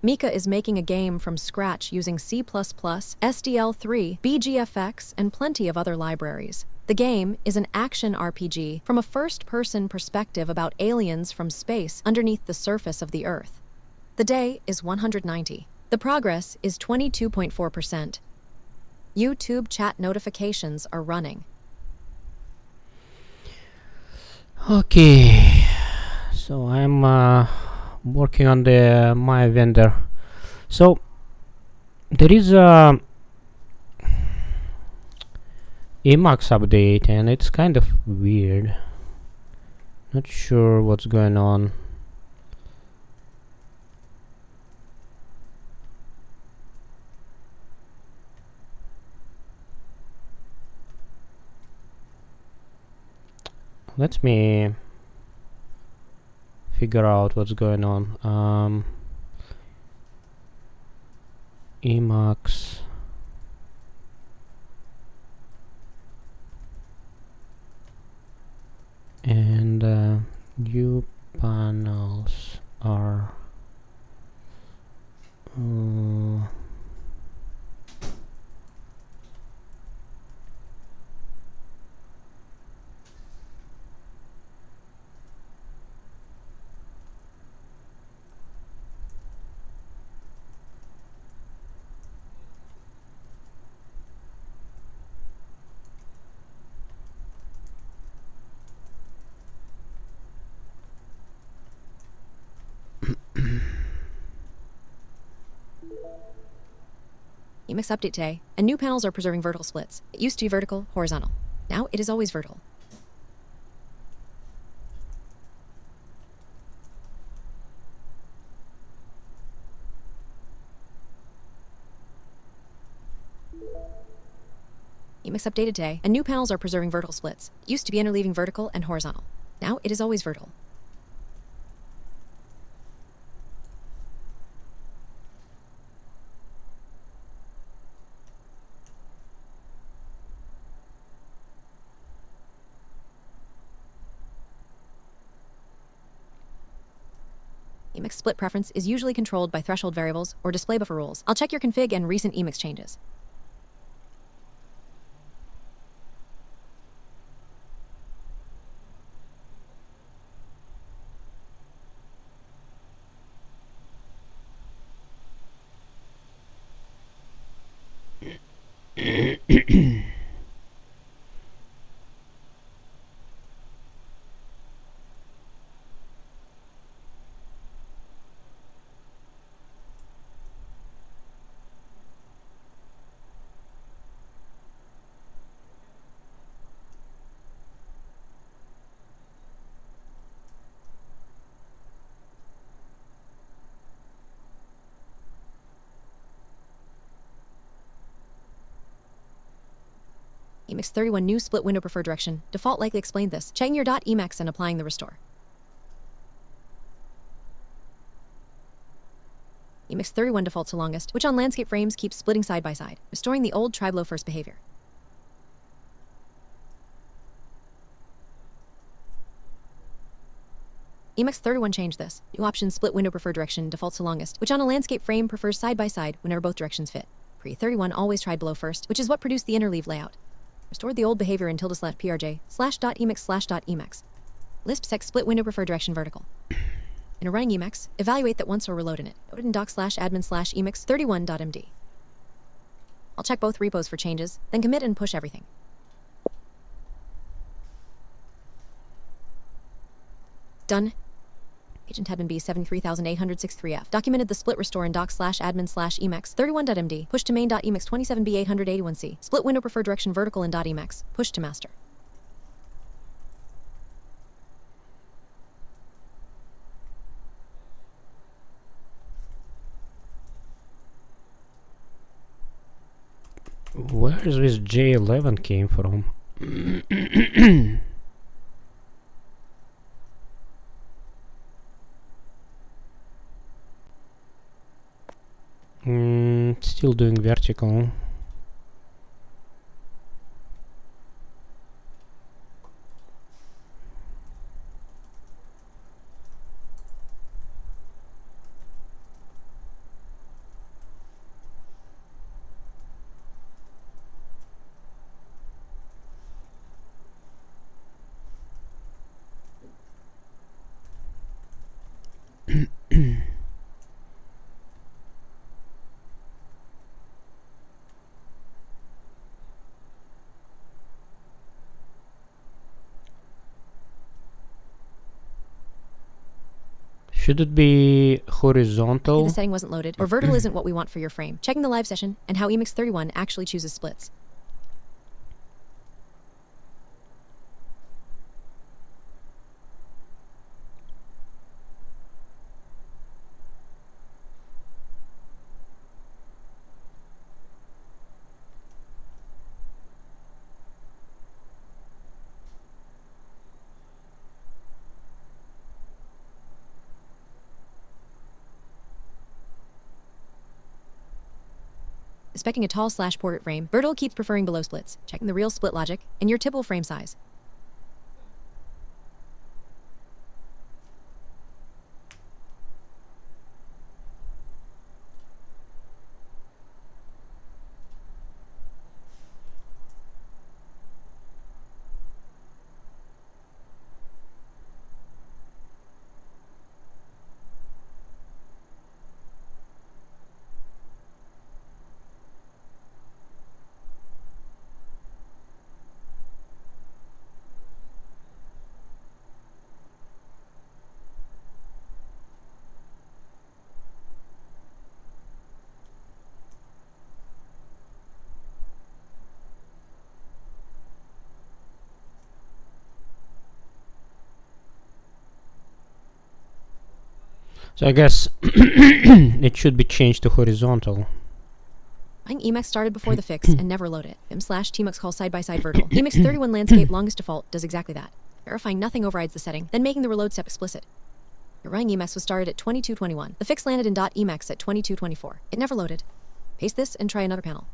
Mika is making a game from scratch using C++, SDL3, BGFX, and plenty of other libraries. The game is an action RPG from a first-person perspective about aliens from space underneath the surface of the Earth. The day is 190. The progress is 22.4%. YouTube chat notifications are running. Okay, so I'm working on my vendor. So there is a Emacs update and it's kind of weird. Not sure what's going on. Let me figure out what's going on. Emacs and new panels are Emacs update today, and new panels are preserving vertical splits. It used to be vertical, horizontal. Now it is always vertical. Emacs updated today, and new panels are preserving vertical splits. It used to be interleaving vertical and horizontal. Now it is always vertical. Emacs split preference is usually controlled by threshold variables or display buffer rules. I'll check your config and recent Emacs changes. Emacs 31 new split window preferred direction. Default likely explained this. Checking your .emacs and applying the restore. Emacs 31 defaults to longest, which on landscape frames keeps splitting side by side, restoring the old try below first behavior. Emacs 31 changed this. New option split window preferred direction defaults to longest, which on a landscape frame prefers side by side whenever both directions fit. Pre 31 always tried below first, which is what produced the interleave layout. Restored the old behavior in ~prj/.emacs/.emacs. Lisp sec split window preferred direction vertical. In a running Emacs, evaluate that once or reload in it. Noted in doc/admin/emacs31.md. I'll check both repos for changes, then commit and push everything. Done. Agent admin B73863F documented the split restore in doc/admin/emacs31.md. Push to main.emacs27B881C. Split window preferred direction vertical in .emacs. Push to master. where is this J11 came from? Still doing vertical. Should it be The horizontal? setting wasn't loaded, or vertical isn't what we want for your frame. Checking the live session and how Emix31 actually chooses splits. Speccing a tall slash portrait frame, vertical keeps preferring below splits. Checking the real split logic and your typical frame size. So I guess it should be changed to horizontal. Emacs started before the fix and never load it. Vim/tmux call side-by-side vertical. Emix31 landscape longest default does exactly that. Verifying nothing overrides the setting, then making the reload step explicit. Your running Emacs was started at 2221. The fix landed in .emacs at 2224. It never loaded. Paste this and try another panel.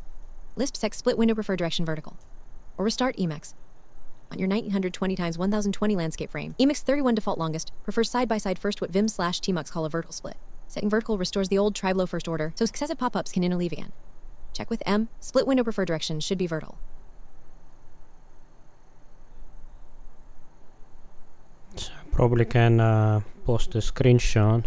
Lisp sec split window prefer direction vertical. Or restart Emacs. On your 1920 x 1020 landscape frame, Emix31 default longest prefers side-by-side first what Vim/tmux call a vertical split. Setting vertical restores the old try below first order, so successive pop-ups can interleave again. Check with M, split window prefer direction should be vertical. So probably can post a screenshot.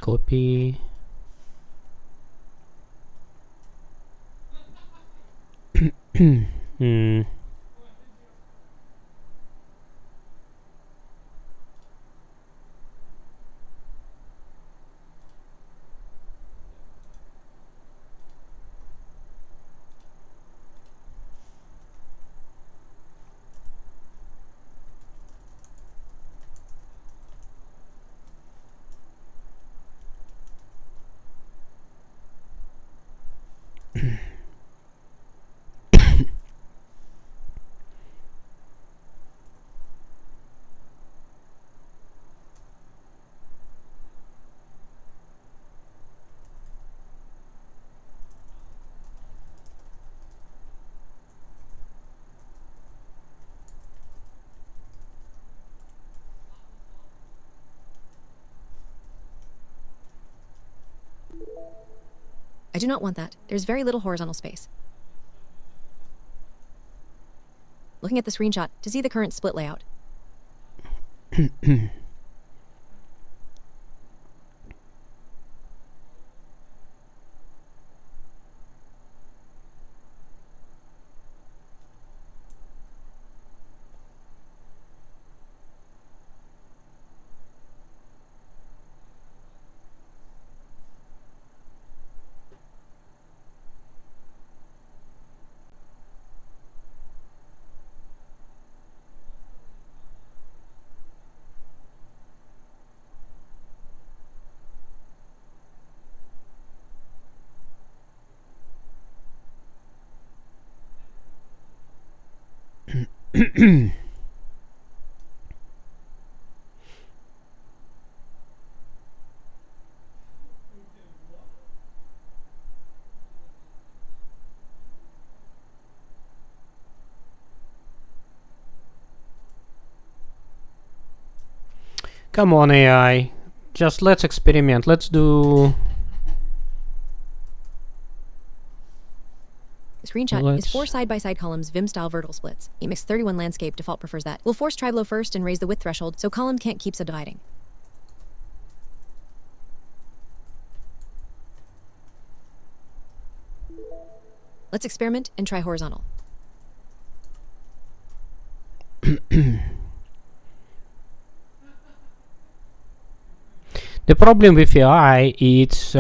Copy. I do not want that. There's very little horizontal space. Looking at the screenshot to see the current split layout. Come on, AI. Just let's experiment. Let's do... Screenshot is 4 side-by-side columns, Vim-style vertical splits. Emacs 31 landscape default prefers that. We'll force try below first and raise the width threshold so column can't keep subdividing. Let's experiment and try horizontal. The problem with AI, it's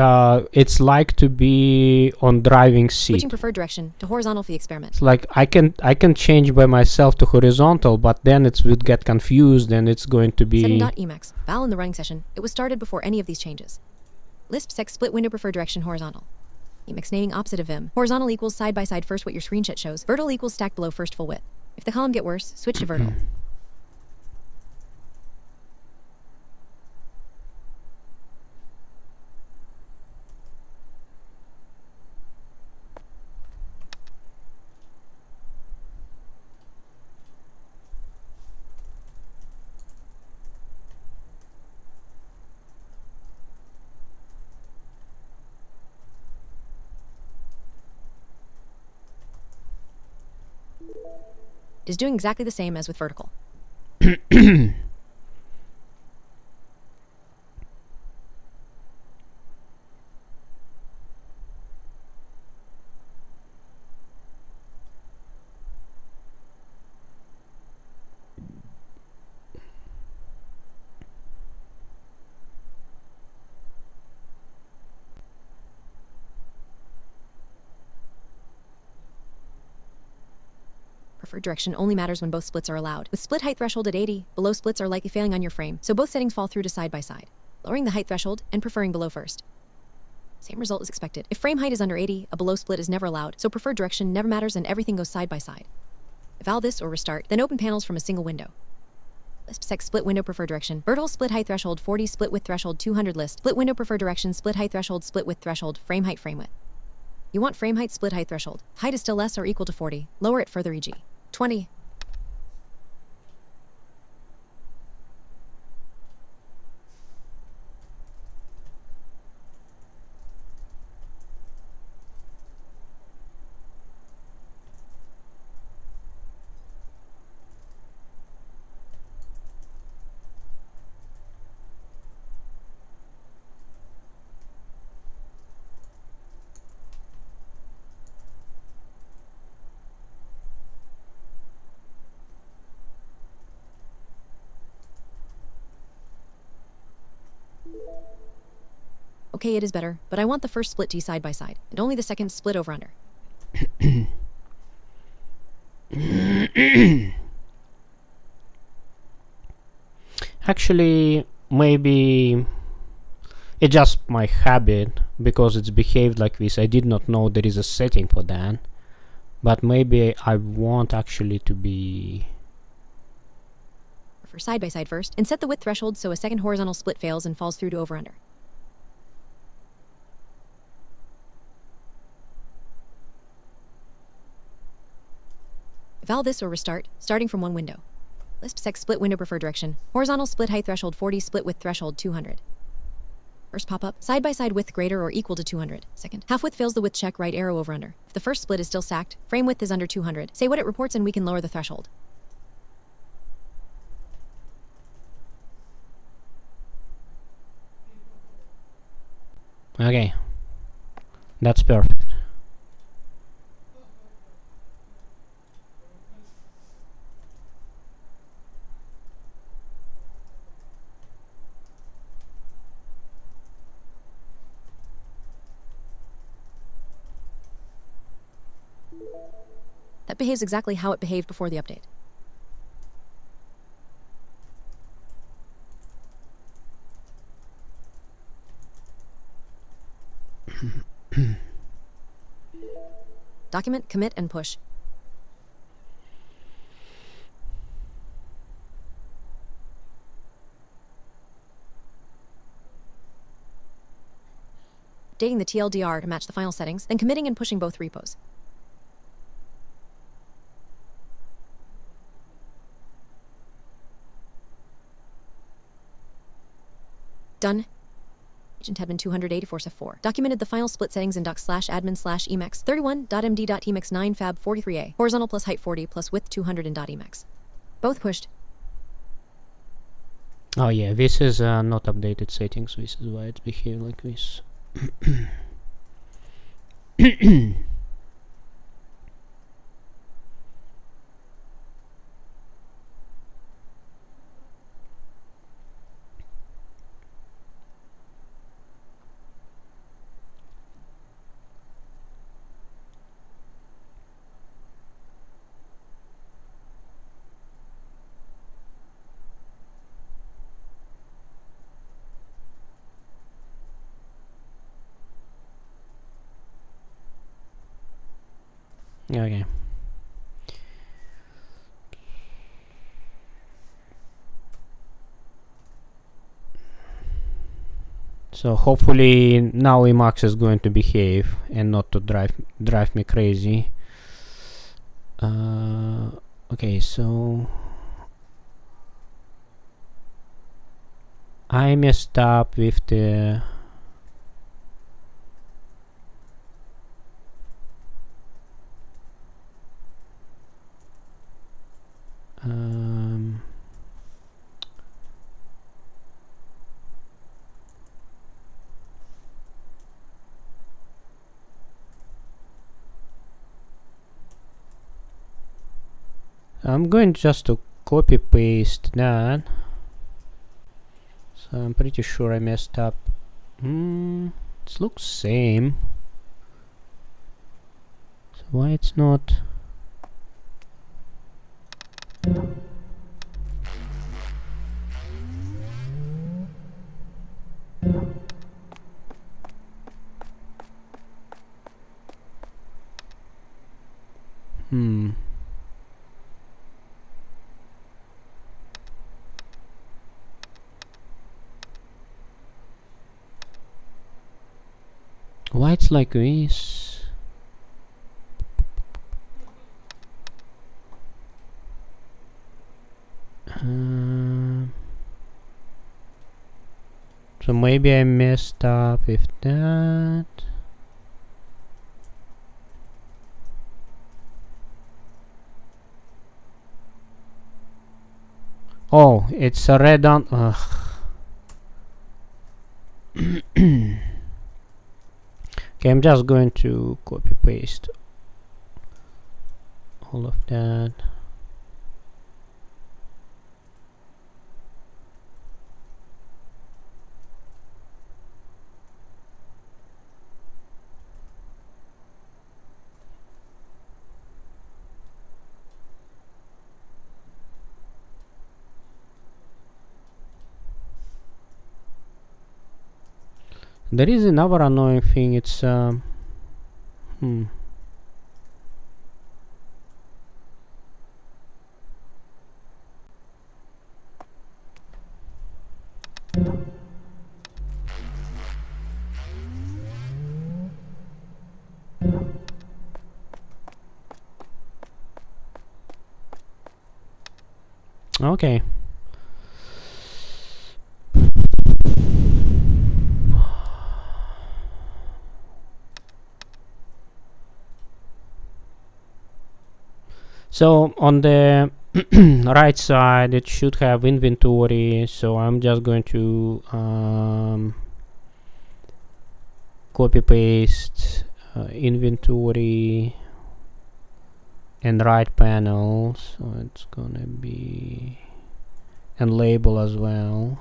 like to be on driving seat. Switching preferred direction to horizontal for the experiment. It's like I can change by myself to horizontal, but then it would get confused and it's going to be... Setting.emacs, val in the running session. It was started before any of these changes. Lisp sec split window preferred direction horizontal. Emacs naming opposite of Vim. Horizontal equals side by side first what your screenshot shows. Vertical equals stacked below first full width. If the column get worse, switch to vertical. It is doing exactly the same as with vertical. Preferred direction only matters when both splits are allowed. With split height threshold at 80, below splits are likely failing on your frame, so both settings fall through to side by side. Lowering the height threshold and preferring below first. Same result is expected. If frame height is under 80, a below split is never allowed, so preferred direction never matters and everything goes side by side. Eval this or restart, then open panels from a single window. Lisp sec split window preferred direction. Vertical split height threshold 40, split width threshold 200 list. Split window preferred direction, split height threshold, split width threshold, frame height, frame width. You want frame height, split height threshold. Height is still less or equal to 40. Lower it further, e.g. 20. Okay, it is better, but I want the first split to be side by side, and only the second split over under. Actually, maybe it's just my habit because it's behaved like this. I did not know there is a setting for that, but maybe I want actually to be... For side by side first, and set the width threshold so a second horizontal split fails and falls through to over under. Eval this or restart, starting from one window. Lisp sec split window preferred direction. Horizontal split height threshold 40, split width threshold 200. First pop-up, side by side width greater or equal to 200. Second, half width fails the width check, right arrow over under. If the first split is still stacked, frame width is under 200. Say what it reports and we can lower the threshold. Okay, that's perfect. That behaves exactly how it behaved before the update. Document, commit, and push. Updating the TLDR to match the final settings, then committing and pushing both repos. Done. Agent admin 284 4. Documented the final split settings in docs/admin/emacs 31.md.emacs 9 fab 43a. Horizontal plus height 40 plus width 200 in .emacs. Both pushed. Oh yeah, this is not updated settings. This is why it's behaved like this. Okay. So hopefully now Emacs is going to behave and not to drive me crazy. Okay, so I messed up with the I'm going just to copy paste that. So I'm pretty sure I messed up. It looks same. So why it's not? Why it's like this? So maybe I messed up with that. Oh, it's a red on. Okay, I'm just going to copy paste all of that. There is another annoying thing. It's okay. So on the right side it should have inventory, so I'm just going to copy paste inventory and right panel, so it's gonna be, and label as well.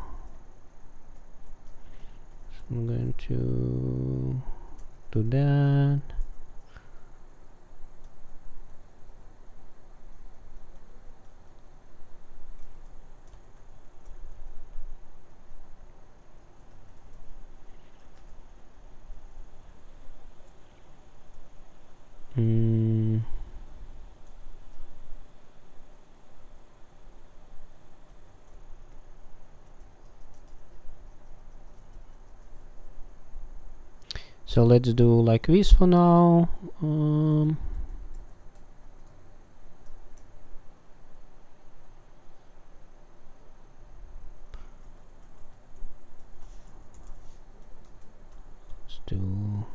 So I'm going to do that. So let's do like this for now. to...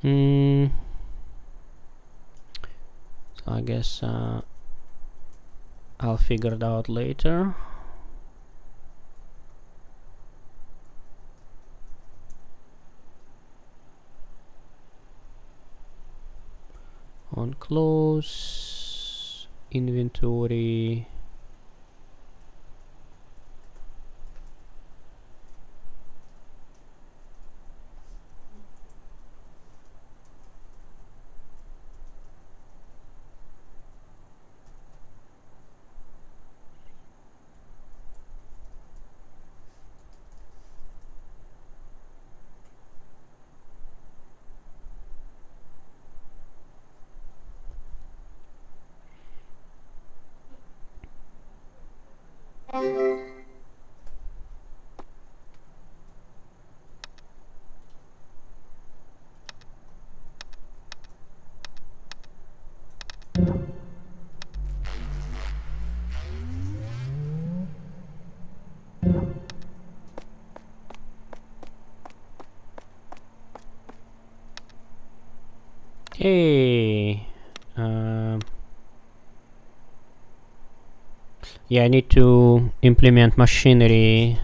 So I guess I'll figure it out later. On close, inventory. Hey, yeah, I need to implement machinery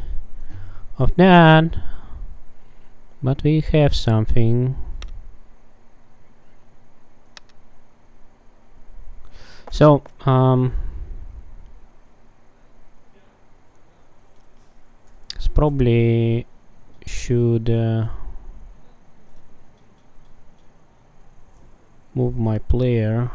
of that, but we have something. So, it's probably should move my player.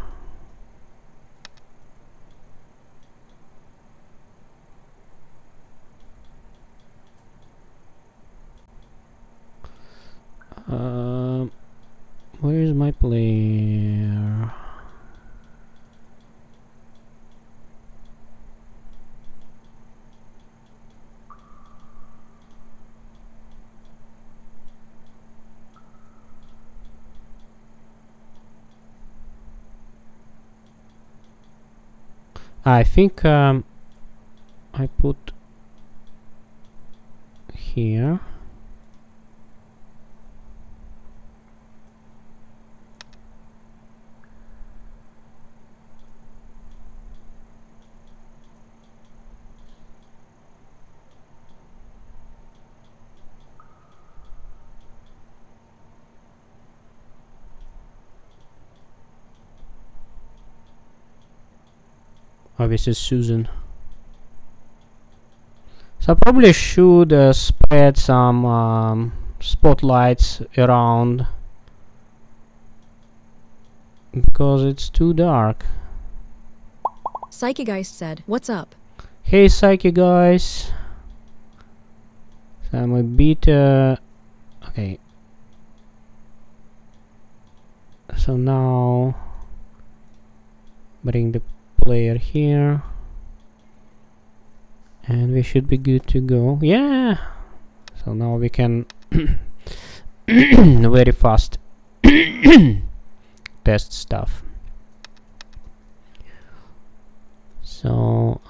Where is my player? I think I put here. Oh, this is Susan. So I probably should spread some spotlights around because it's too dark. Psychegeist said, "What's up?" Hey, Psychegeist. So I'm a bit Okay. So now bring the player here. And we should be good to go. Yeah! So now we can very fast test stuff. So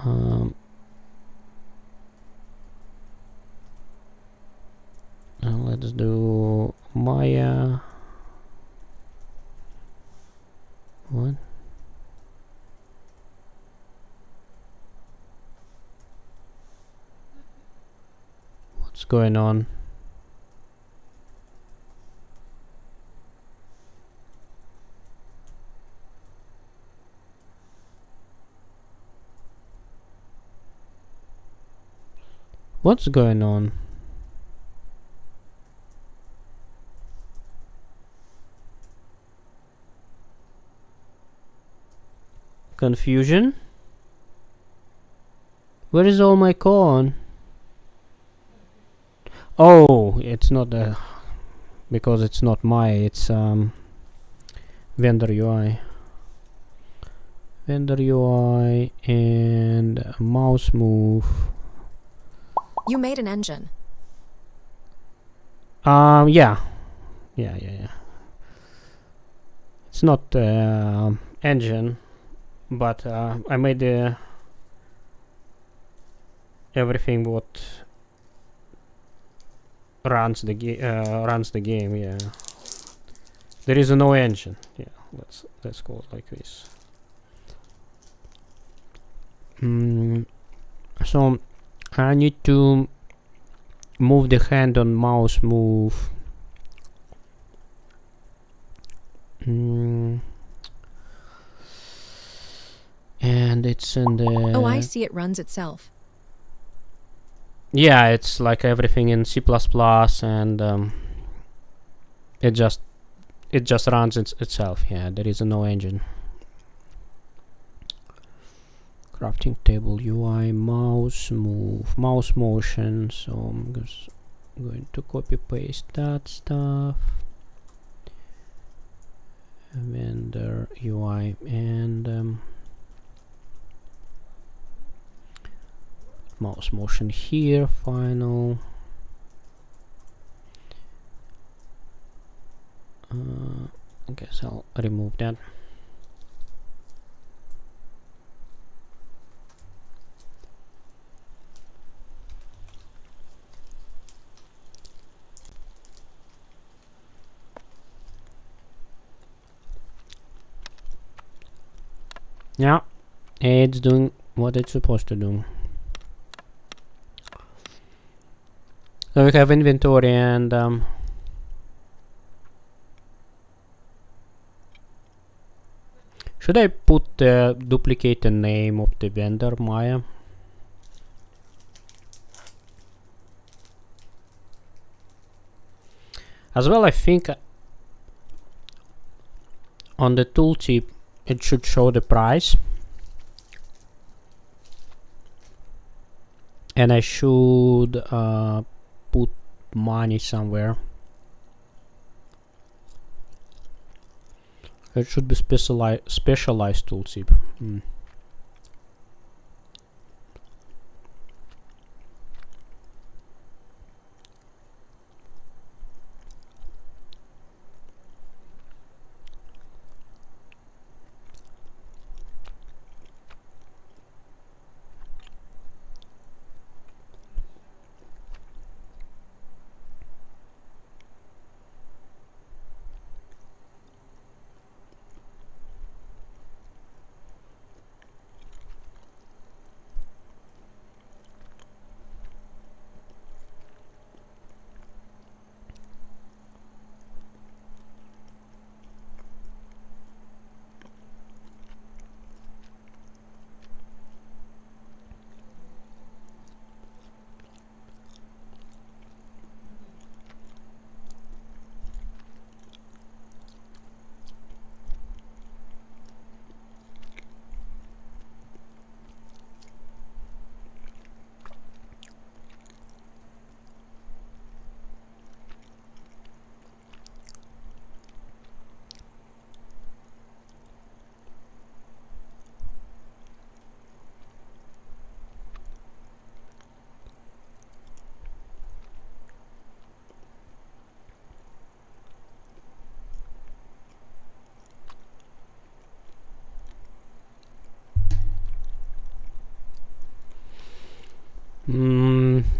let's do Maya. What? What's going on? What's going on? Confusion? Where is all my corn? Oh, it's not because it's not my, it's vendor UI. Vendor UI and mouse move. You made an engine. Yeah. It's not engine, but I made everything what runs the game. Yeah. There is no engine. Yeah, let's call it like this. So I need to move the hand on mouse move. And it's in the... Oh, I see, it runs itself. Yeah, it's like everything in C++, and it just runs itself. Yeah, there is no engine. Crafting table UI, mouse move, mouse motion. So I'm just going to copy paste that stuff. Vendor UI and mouse motion here. Final. I guess I'll remove that. Yeah, it's doing what it's supposed to do. So we have inventory and should I put the duplicate the name of the vendor, Maya? As well, I think on the tooltip it should show the price. And I should put money somewhere. It should be specialized tooltip.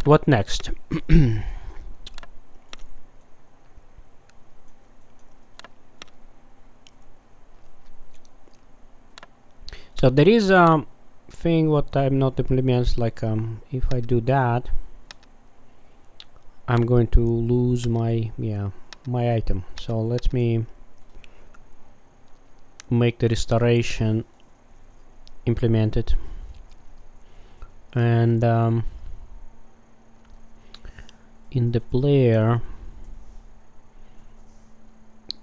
What next? So there is a thing what I'm not implements, like if I do that, I'm going to lose my my item. So let me make the restoration implemented, and in the player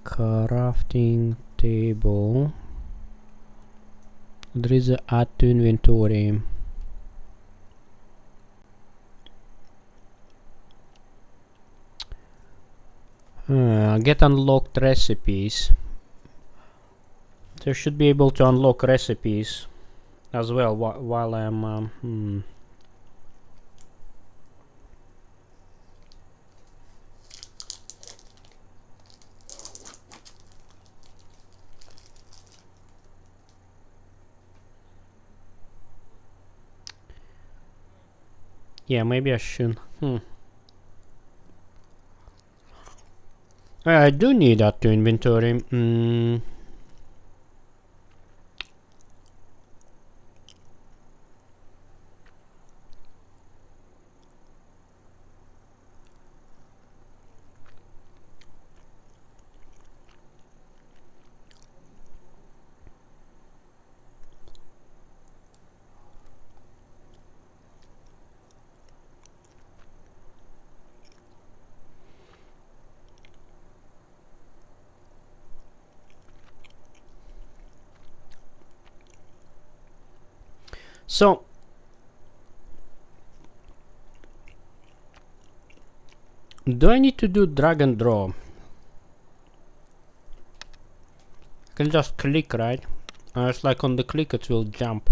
crafting table there is a add to inventory. Get unlocked recipes. So you should be able to unlock recipes as well while I'm yeah, maybe I should. I do need that to inventory. So do I need to do drag and draw? I can just click, right? It's like on the click it will jump.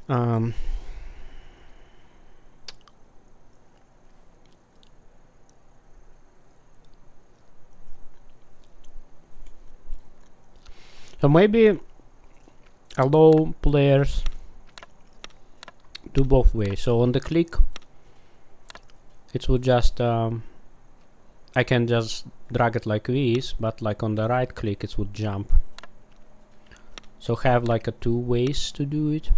Um, so maybe allow players do both ways. So on the click it will just I can just drag it like this, but like on the right click it would jump. So have like a two ways to do it.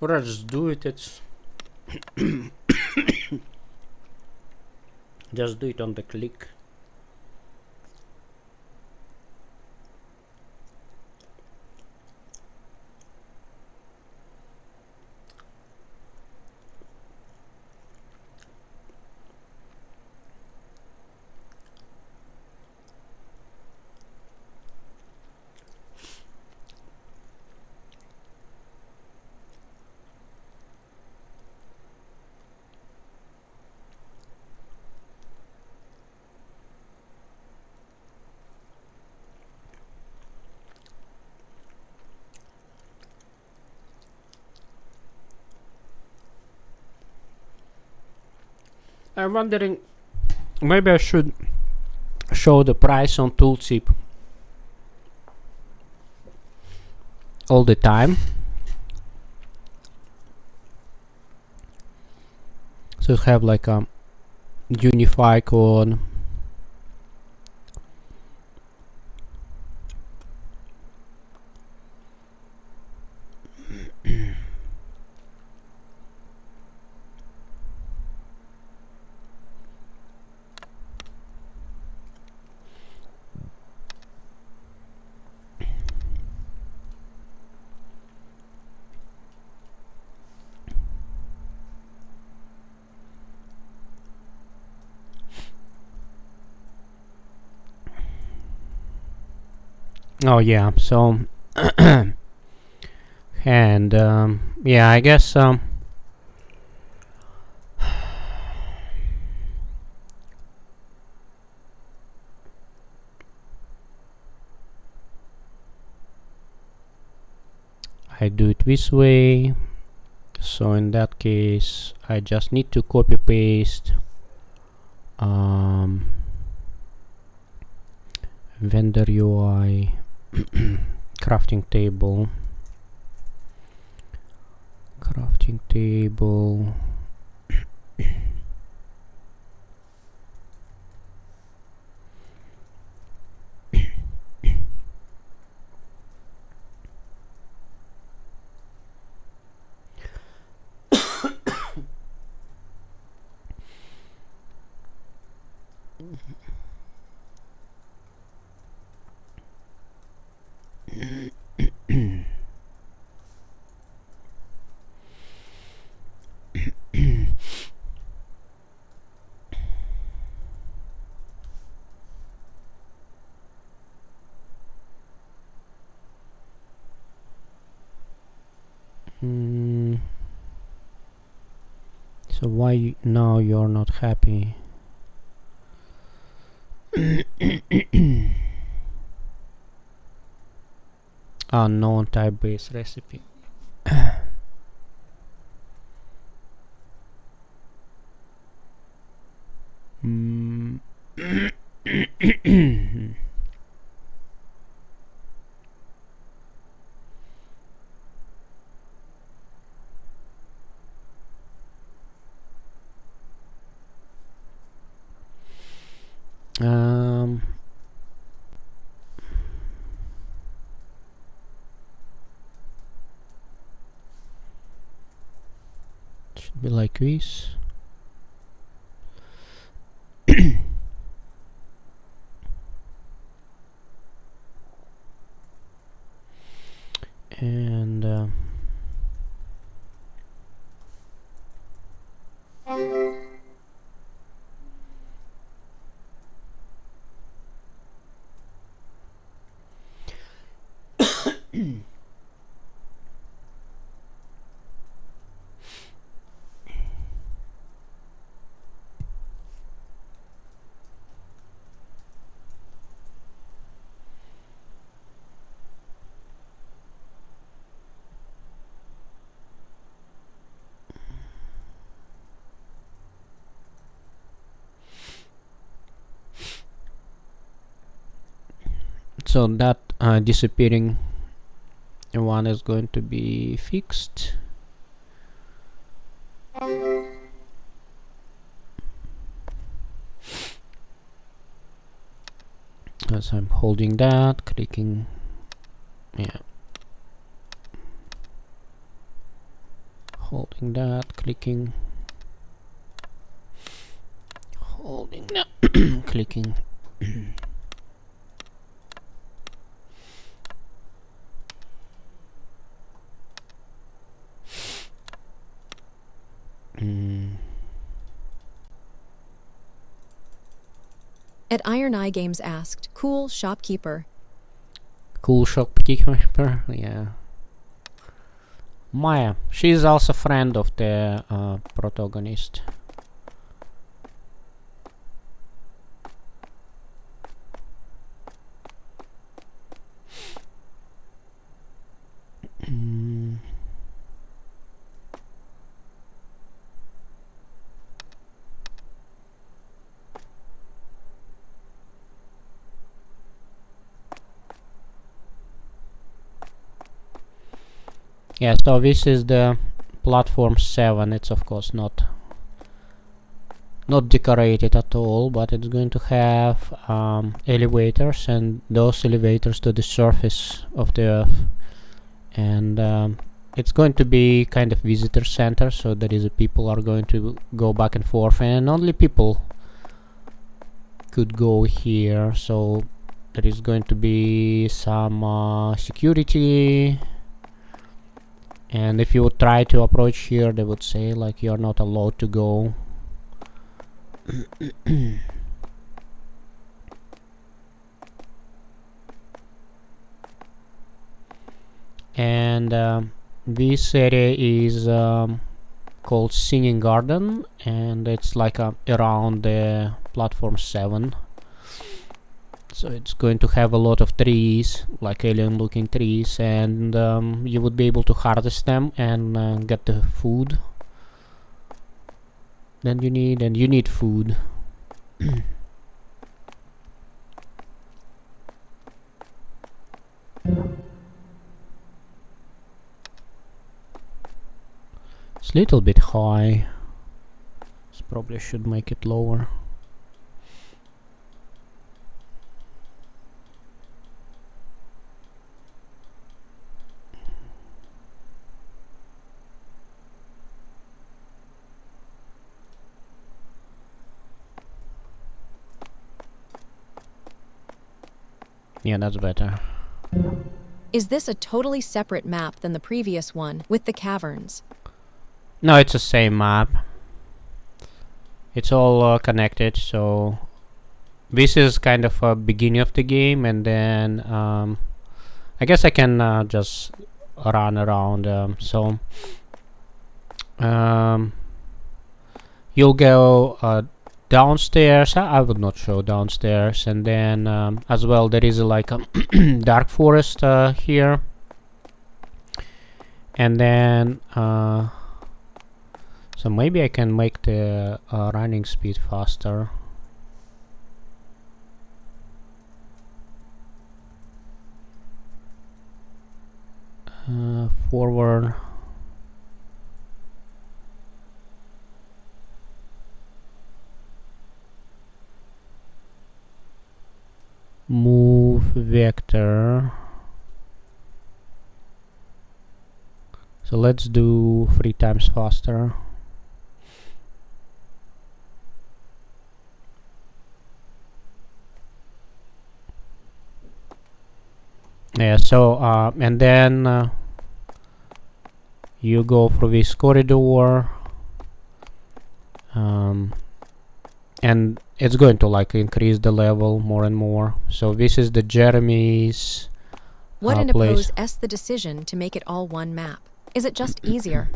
Or I just do it, it's just do it on the click. I'm wondering, maybe I should show the price on Tooltip all the time. So have like a unify code. Oh yeah, so and yeah, I guess I do it this way. So in that case, I just need to copy paste vendor UI crafting table. So why now you're not happy? Unknown type based recipe. Should be like this. And so that disappearing one is going to be fixed. As I'm holding that, clicking, yeah, holding that, clicking, holding that, clicking. At Iron Eye Games asked, cool shopkeeper. Cool shopkeeper, yeah. Maya, she is also friend of the protagonist. Yeah, so this is the platform 7. It's of course not decorated at all, but it's going to have elevators, and those elevators to the surface of the Earth. And it's going to be kind of visitor center, so that is people are going to go back and forth, and only people could go here. So there is going to be some security, and if you would try to approach here, they would say like you're not allowed to go. And this area is called Singing Garden, and it's like around the platform 7. So it's going to have a lot of trees, like alien looking trees, and you would be able to harvest them and get the food then you need, and you need food. It's a little bit high. So probably should make it lower. Yeah, that's better. Is this a totally separate map than the previous one with the caverns? No, it's the same map. It's all connected, so this is kind of a beginning of the game, and then I guess I can just run around. You'll go downstairs. I would not show downstairs, and then as well there is like a dark forest here, and then so maybe I can make the running speed faster. Forward. Move vector. So let's do 3 times faster. Yeah, so and then you go through this corridor, and it's going to like increase the level more and more. So this is the Jeremy's What place. impose the decision to make it all one map? Is it just easier?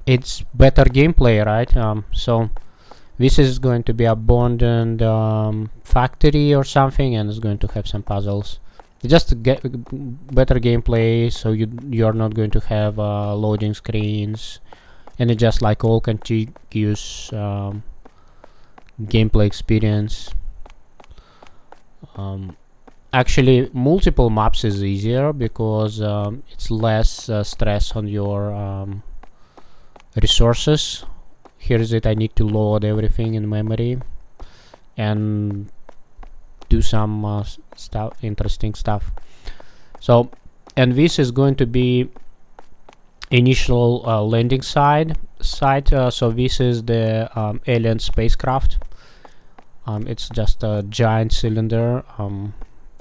It's better gameplay, right? So this is going to be abandoned factory or something, and it's going to have some puzzles. Just to get better gameplay, so you're not going to have loading screens, and it's just like all contiguous gameplay experience. Actually, multiple maps is easier because it's less stress on your resources. Here is it. I need to load everything in memory and do some interesting stuff. So, and this is going to be initial landing site. So this is the alien spacecraft. It's just a giant cylinder,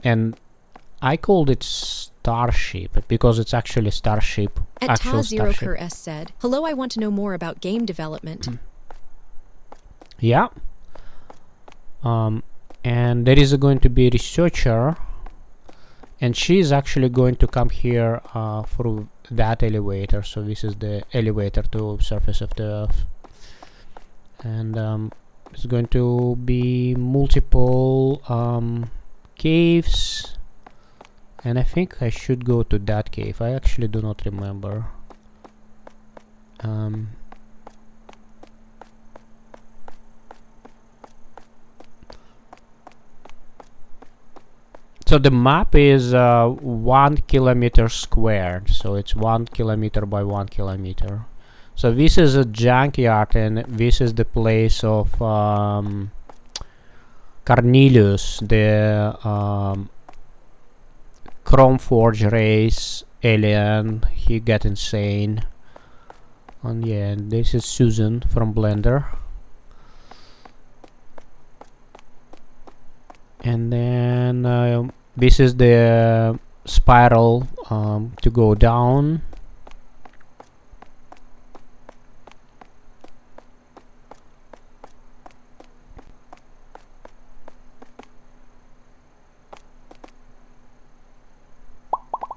and I called it Starship because it's actually Starship. At Ta0Kur S said, "Hello, I want to know more about game development." Yeah. And there is going to be a researcher, and she is actually going to come here through that elevator. So this is the elevator to surface of the Earth, and it's going to be multiple caves, and I think I should go to that cave. I actually do not remember. So the map is 1 kilometer squared, so it's 1 kilometer by 1 kilometer. So this is a junkyard, and this is the place of Cornelius, the Chrome Forge race alien. He got insane. And yeah, this is Susan from Blender. And then this is the spiral to go down.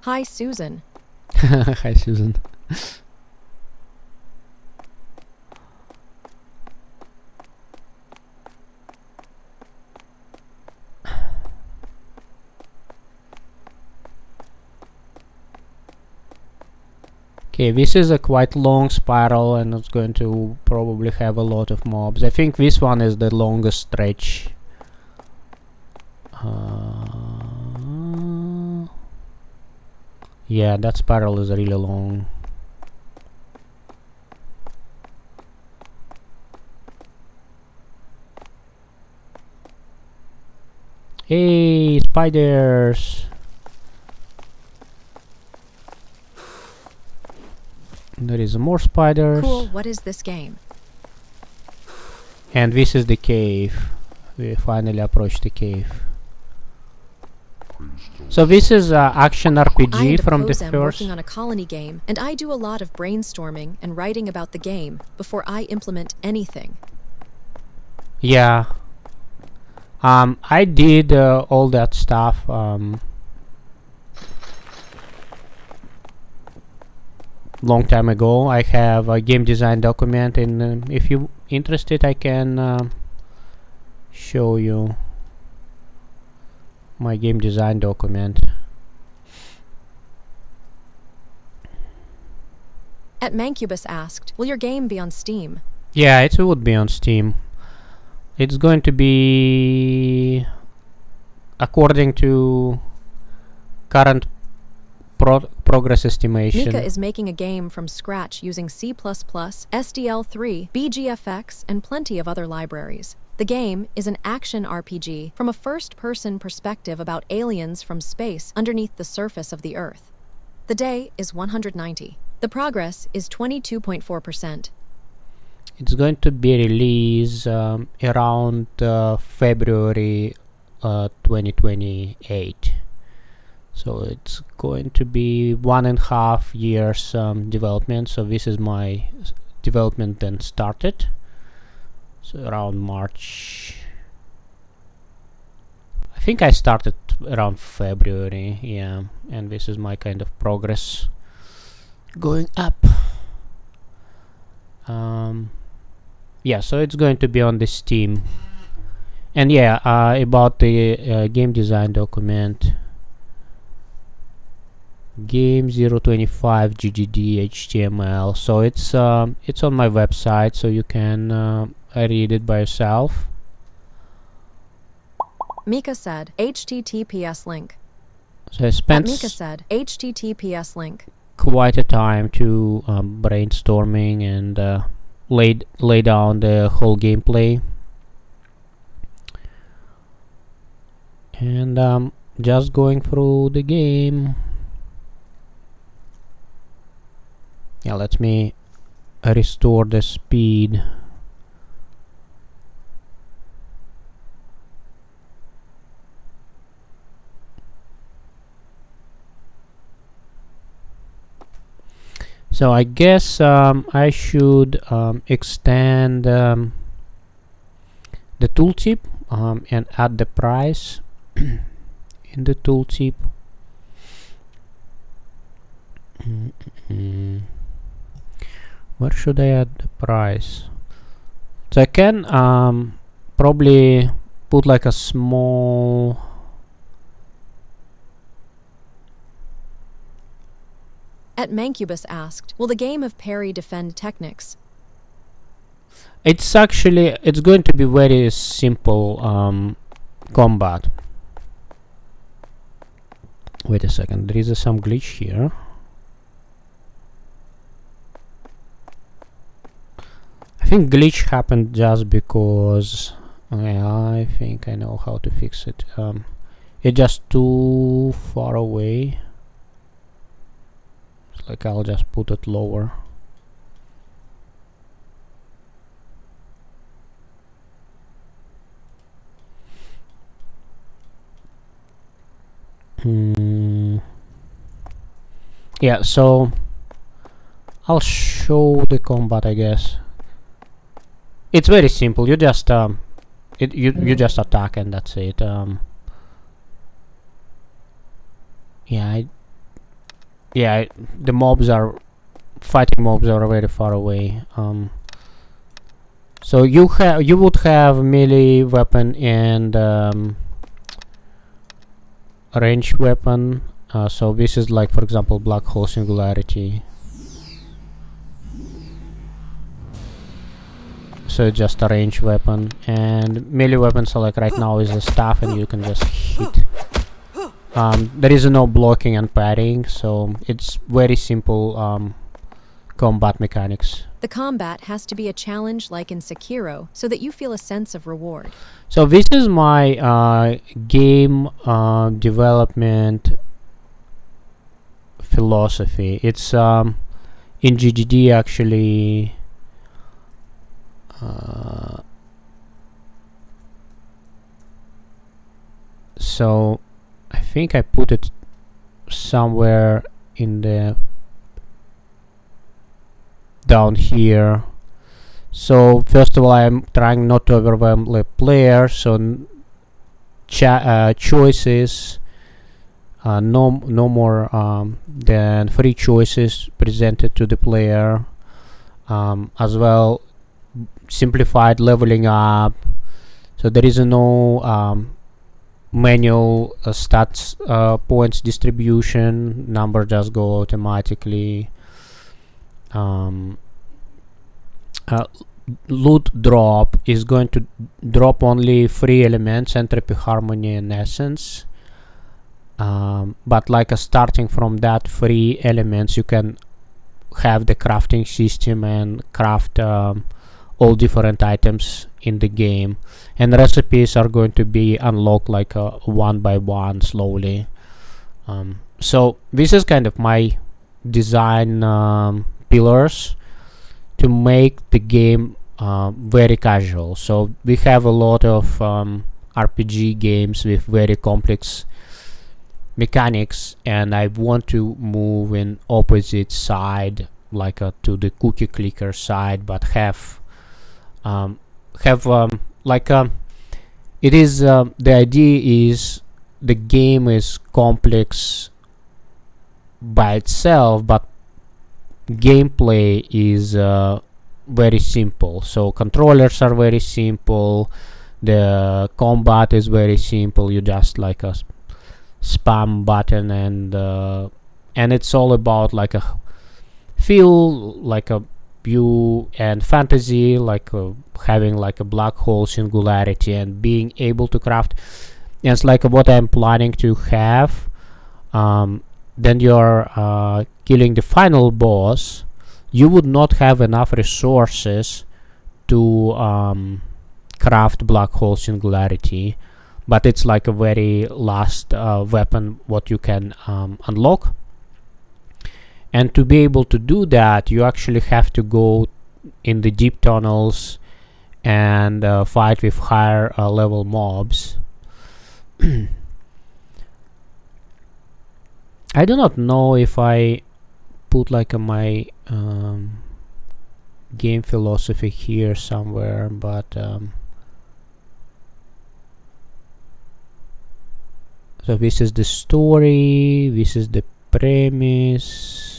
Hi, Susan. Hi, Susan. Okay, this is a quite long spiral, and it's going to probably have a lot of mobs. I think this one is the longest stretch. Yeah, that spiral is really long. Hey, spiders! There is more spiders. Cool, what is this game? And this is the cave. We finally approached the cave. So this is action RPG from the I'm first. working on a colony game, and I do a lot of brainstorming and writing about the game before I implement anything. Yeah. I did all that stuff. Long time ago. I have a game design document, and if you're interested, I can show you my game design document. At Mancubus asked, will your game be on Steam? Yeah, it would be on Steam. It's going to be, according to current progress estimation. Mika is making a game from scratch using C++, SDL3, BGFX, and plenty of other libraries. The game is an action RPG from a first-person perspective about aliens from space underneath the surface of the Earth. The day is 190. The progress is 22.4%. It's going to be released around February 2028. So it's going to be 1.5 years development. So this is my development then started. So around March. I think I started around February, yeah. And this is my kind of progress going up. Yeah, so it's going to be on the Steam. And yeah, about the game design document. Game 025 GGD HTML. So it's on my website, so you can read it by yourself. Mika said, HTTPS link. So I spent Mika said, HTTPS link. quite a time to brainstorming and lay down the whole gameplay. And just going through the game. Yeah, let me restore the speed. So I guess I should extend the tooltip and add the price in the tooltip. Where should I add the price? So I can probably put like a small At Mancubus asked, will the game of parry defend techniques? it's going to be very simple combat. Wait a second, there is some glitch here. I think glitch happened just because I think I know how to fix it. It's just too far away. It's like I'll just put it lower. Yeah, so I'll show the combat, I guess. It's very simple. You just you just attack and that's it. The fighting mobs are very far away. So you would have melee weapon and ranged weapon. So this is like, for example, black hole singularity. So just a ranged weapon, and melee weapons are like right now is a staff, and you can just hit. There is no blocking and parrying, so it's very simple combat mechanics. The combat has to be a challenge like in Sekiro, so that you feel a sense of reward. So this is my game development philosophy. It's in GGD actually. So I think I put it somewhere in the down here. So first of all, I'm trying not to overwhelm the player, so choices, no more than 3 choices presented to the player. As well, simplified leveling up, so there is no manual stats points distribution. Number just go automatically. Loot drop is going to drop only 3 elements: entropy, harmony, and essence. But like starting from that 3 elements, you can have the crafting system and craft all different items in the game, and recipes are going to be unlocked like one by one slowly. So this is kind of my design pillars to make the game very casual. So we have a lot of RPG games with very complex mechanics, and I want to move in opposite side, like to the cookie clicker side, but have it is the idea is the game is complex by itself, but gameplay is very simple. So controllers are very simple, the combat is very simple. You just like a spam button, and it's all about like a feel like a view and fantasy, like having like a black hole singularity and being able to craft. And it's like what I'm planning to have. Then you're killing the final boss, you would not have enough resources to craft black hole singularity, but it's like a very last weapon what you can unlock. And to be able to do that, you actually have to go in the deep tunnels and fight with higher level mobs. I do not know if I put like my game philosophy here somewhere, but so this is the story, this is the premise.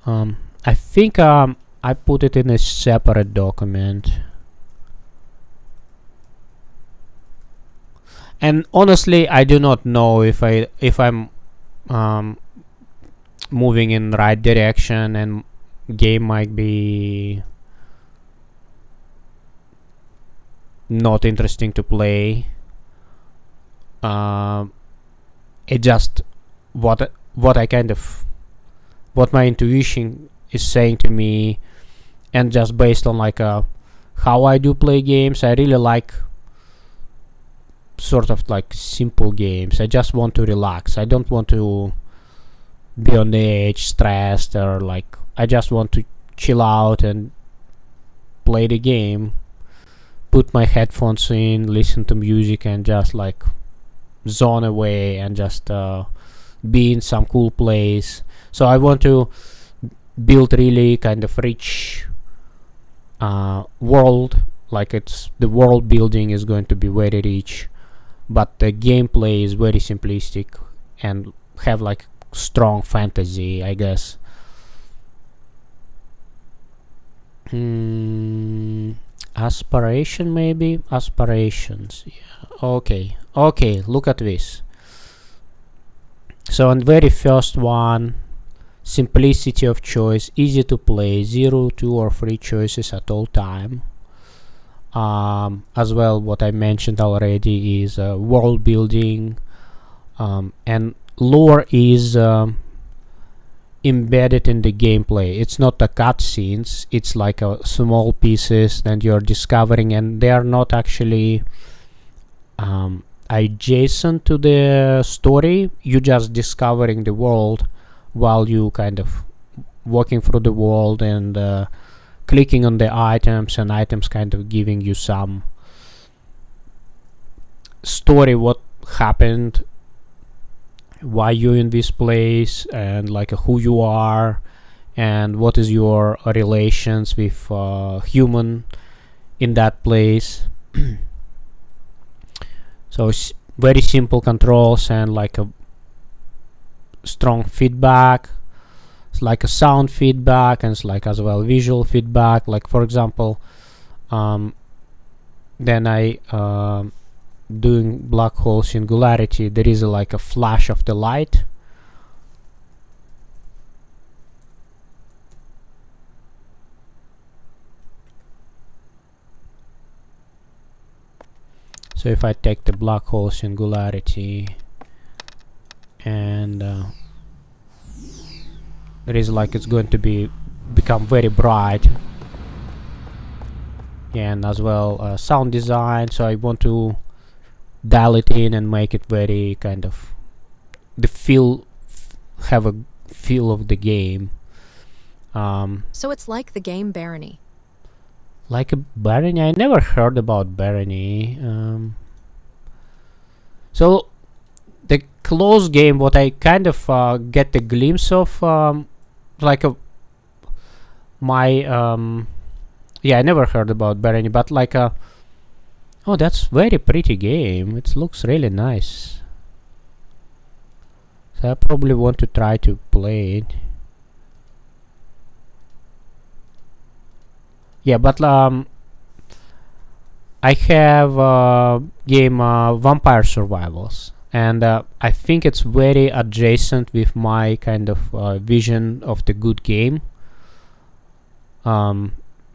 I think I put it in a separate document. And honestly, I do not know if I'm moving in the right direction, and game might be not interesting to play. it just what I kind of what my intuition is saying to me, and just based on like how I do play games, I really like sort of like simple games. I just want to relax. I don't want to be on the edge, stressed, or like I just want to chill out and play the game, put my headphones in, listen to music, and just like zone away and just be in some cool place. So I want to build really kind of rich world. Like it's the world building is going to be very rich, but the gameplay is very simplistic and have like strong fantasy, I guess. Aspiration, maybe? Aspirations, yeah. Okay, look at this. So on very first one, simplicity of choice, easy to play, 0, 2 or 3 choices at all time. As well, what I mentioned already is world building, and lore is embedded in the gameplay. It's not the cutscenes, it's like small pieces that you're discovering, and they are not actually adjacent to the story. You just discovering the world while you kind of walking through the world and clicking on the items, and items kind of giving you some story, what happened, why you're in this place, and like who you are, and what is your relations with human in that place. So it's very simple controls and like a strong feedback. It's like a sound feedback, and it's like as well visual feedback. Like for example, then I doing black hole singularity, there is like a flash of the light. So if I take the black hole singularity, and there is like it's going to become very bright, and as well sound design. So I want to dial it in and make it very kind of have a feel of the game. So it's like the game Barony. Like a Barony? I never heard about Barony. So the close game, what I kind of get a glimpse of, like I never heard about Barony, but like oh, that's very pretty game. It looks really nice. So I probably want to try to play it. Yeah, but I have game Vampire Survivals, and I think it's very adjacent with my kind of vision of the good game.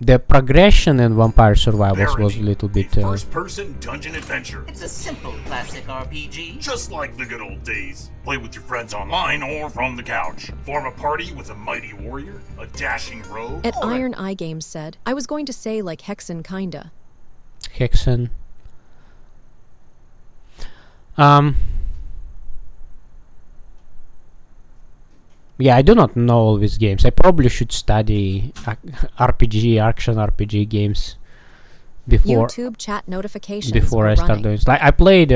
The progression in Vampire Survivals was a little bit first-person dungeon adventure. It's a simple classic RPG. Just like the good old days. Play with your friends online or from the couch. Form a party with a mighty warrior, a dashing rogue. At Iron Eye Games said, I was going to say like Hexen kinda. Hexen. Yeah, I do not know all these games. I probably should study action RPG games before YouTube chat notifications before I start doing. Like I played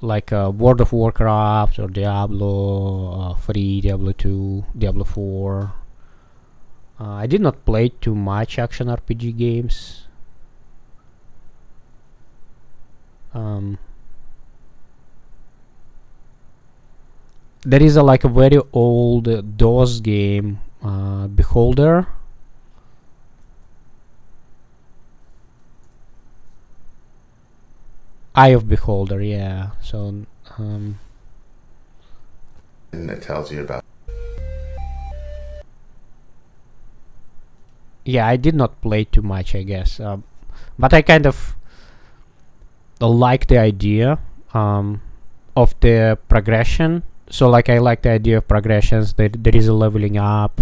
like World of Warcraft or Diablo 3, Diablo 2, Diablo 4. I did not play too much action RPG games. There is like a very old DOS game, Beholder. Eye of Beholder, yeah. So, and it tells you about. Yeah, I did not play too much, I guess. But I kind of like the idea. of the progression. So like I like the idea of progressions, that there is a leveling up,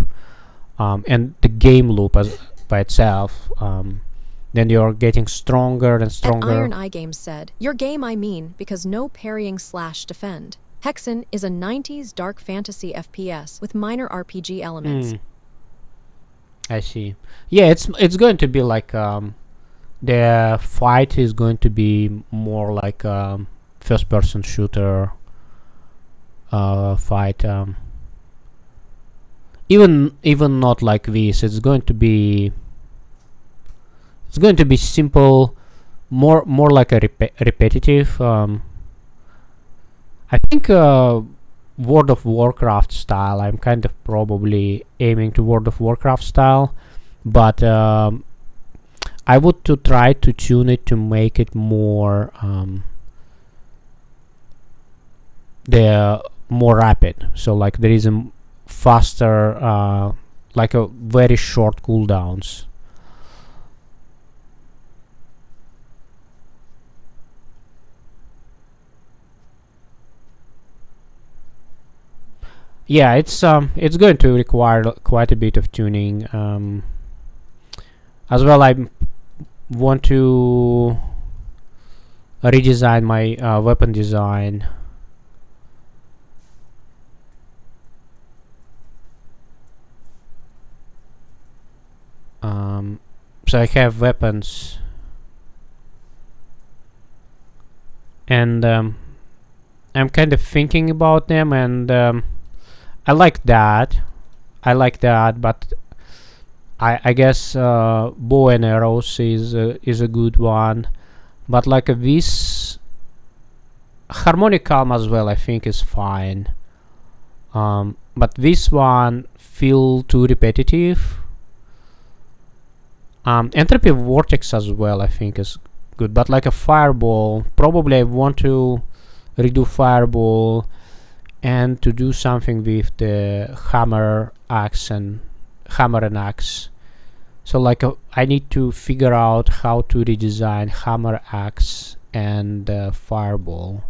and the game loop as by itself. Then you're getting stronger and At stronger. Iron Eye Games said, "Your game, I mean, because no parrying / defend. Hexen is a 90s dark fantasy FPS with minor RPG elements." I see. Yeah, it's going to be like the fight is going to be more like first-person shooter fight. Even not like this. It's going to be simple, more like a repetitive. I think World of Warcraft style. I'm kind of probably aiming to World of Warcraft style, but I would to try to tune it to make it more more rapid. So like there is a faster, like a very short cooldowns. Yeah, it's going to require quite a bit of tuning. As well, I want to redesign my weapon design. So I have weapons, and I'm kind of thinking about them, and I like that. But I guess bow and arrows is a good one. But like this harmonic calm as well, I think is fine. But this one feel too repetitive. Entropy vortex as well, I think is good. But like a fireball, probably I want to redo fireball and to do something with the hammer and axe. So like I need to figure out how to redesign hammer, axe, and fireball.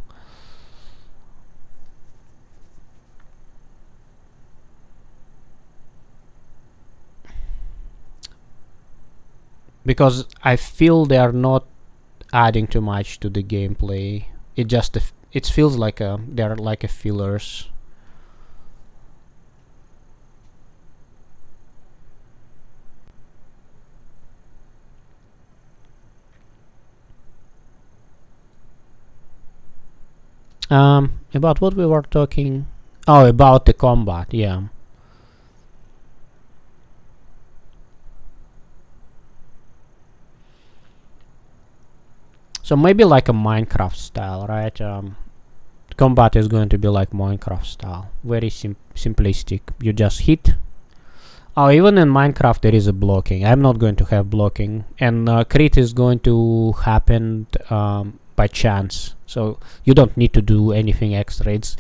Because I feel they are not adding too much to the gameplay. It feels like they're like a fillers. About what we were talking? Oh, about the combat. Yeah. So maybe like a Minecraft style, right? Combat is going to be like Minecraft style, very simplistic. You just hit. Oh, even in Minecraft there is a blocking. I'm not going to have blocking, and crit is going to happen by chance. So you don't need to do anything extra. It's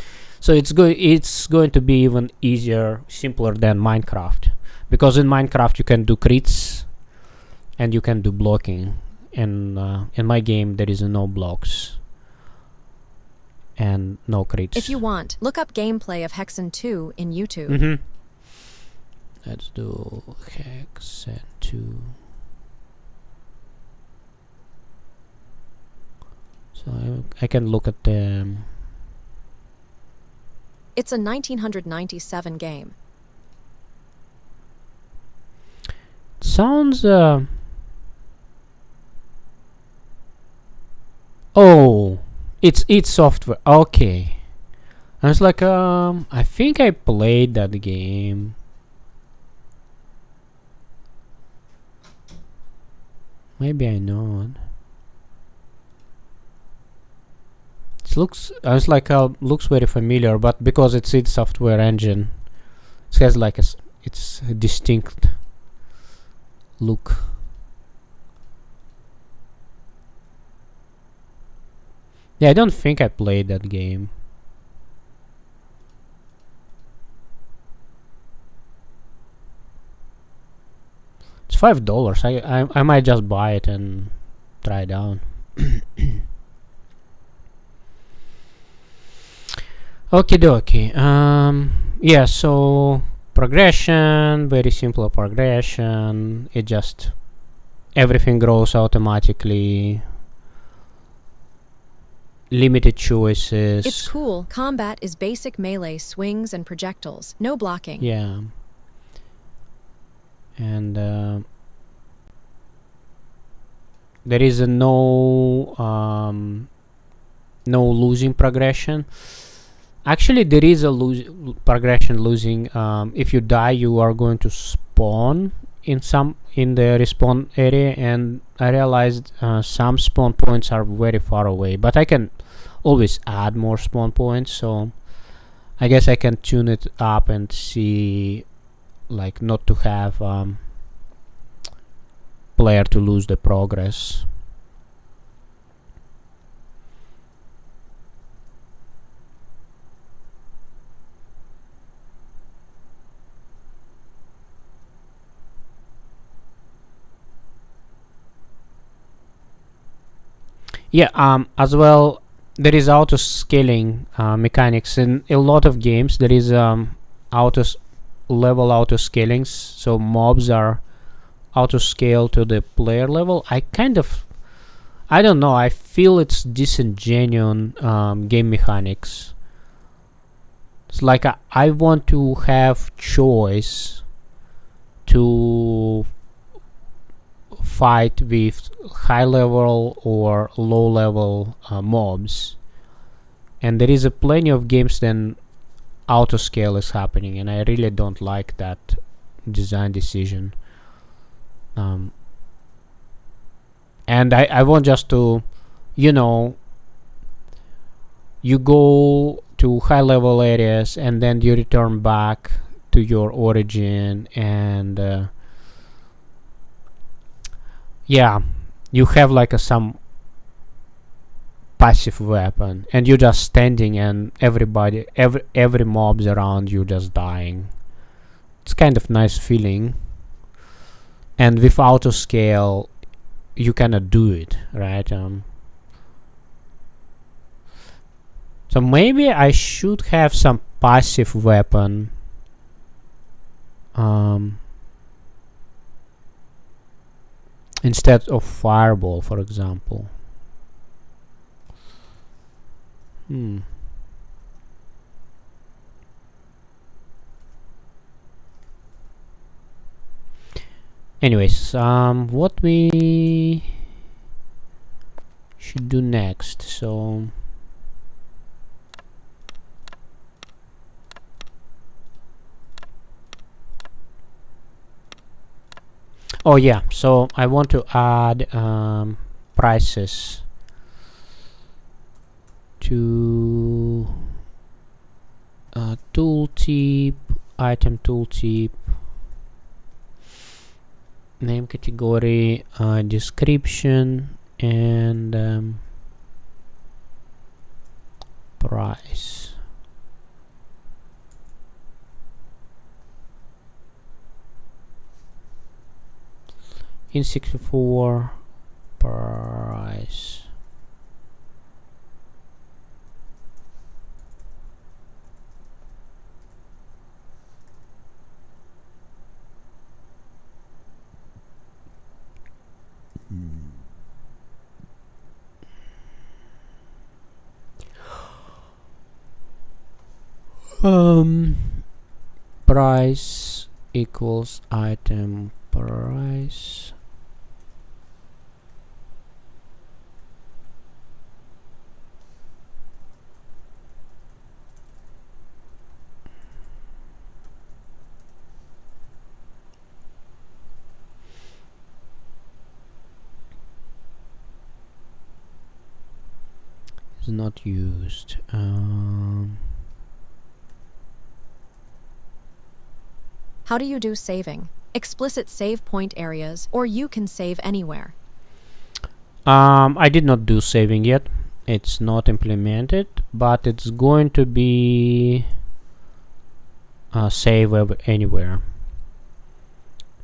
going to be even easier, simpler than Minecraft, because in Minecraft you can do crits and you can do blocking. In my game there is no blocks and no crits. If you want, look up gameplay of Hexen 2 in YouTube. Let's do Hexen 2. So I can look at them. It's a 1997 game. Sounds oh, it's software. Okay. I was like, I think I played that game. Maybe I know it. It looks. I was like, looks very familiar, but because it's id Software engine, it has like it's a distinct look. Yeah, I don't think I played that game. It's $5. I might just buy it and try it out. Okie dokie. Yeah, so progression, very simple progression. It just everything grows automatically. Limited choices. It's cool. Combat is basic melee swings and projectiles. No blocking. Yeah. And there is no losing progression. Actually, there is a progression losing. If you die, you are going to spawn in the respawn area, and I realized some spawn points are very far away, but I can always add more spawn points, so I guess I can tune it up and see, like, not to have player to lose the progress. Yeah, as well, there is auto scaling mechanics in a lot of games. There is auto scalings, so mobs are auto scale to the player level. I don't know, I feel it's disingenuous game mechanics. It's like I want to have choice to fight with high level or low level mobs, and there is a plenty of games then auto scale is happening, and I really don't like that design decision. And I want just to, you go to high level areas and then you return back to your origin, and yeah, you have like some passive weapon, and you're just standing, and every mob's around you just dying. It's kind of nice feeling, and with auto scale you cannot do it, right? So maybe I should have some passive weapon. Instead of fireball, for example. Anyways, what we should do next, so oh yeah, so I want to add prices to tooltip, item tooltip, name category, description, and price. In 64 price. Price equals item price. Is not used. How do you do saving? Explicit save point areas, or you can save anywhere. I did not do saving yet. It's not implemented, but it's going to be save anywhere.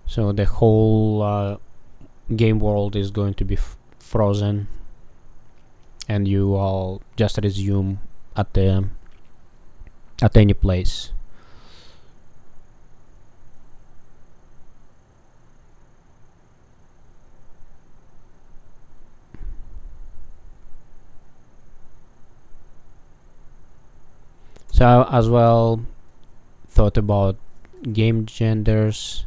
So the whole game world is going to be frozen, and you all just resume at the at any place. So I as well thought about game genders,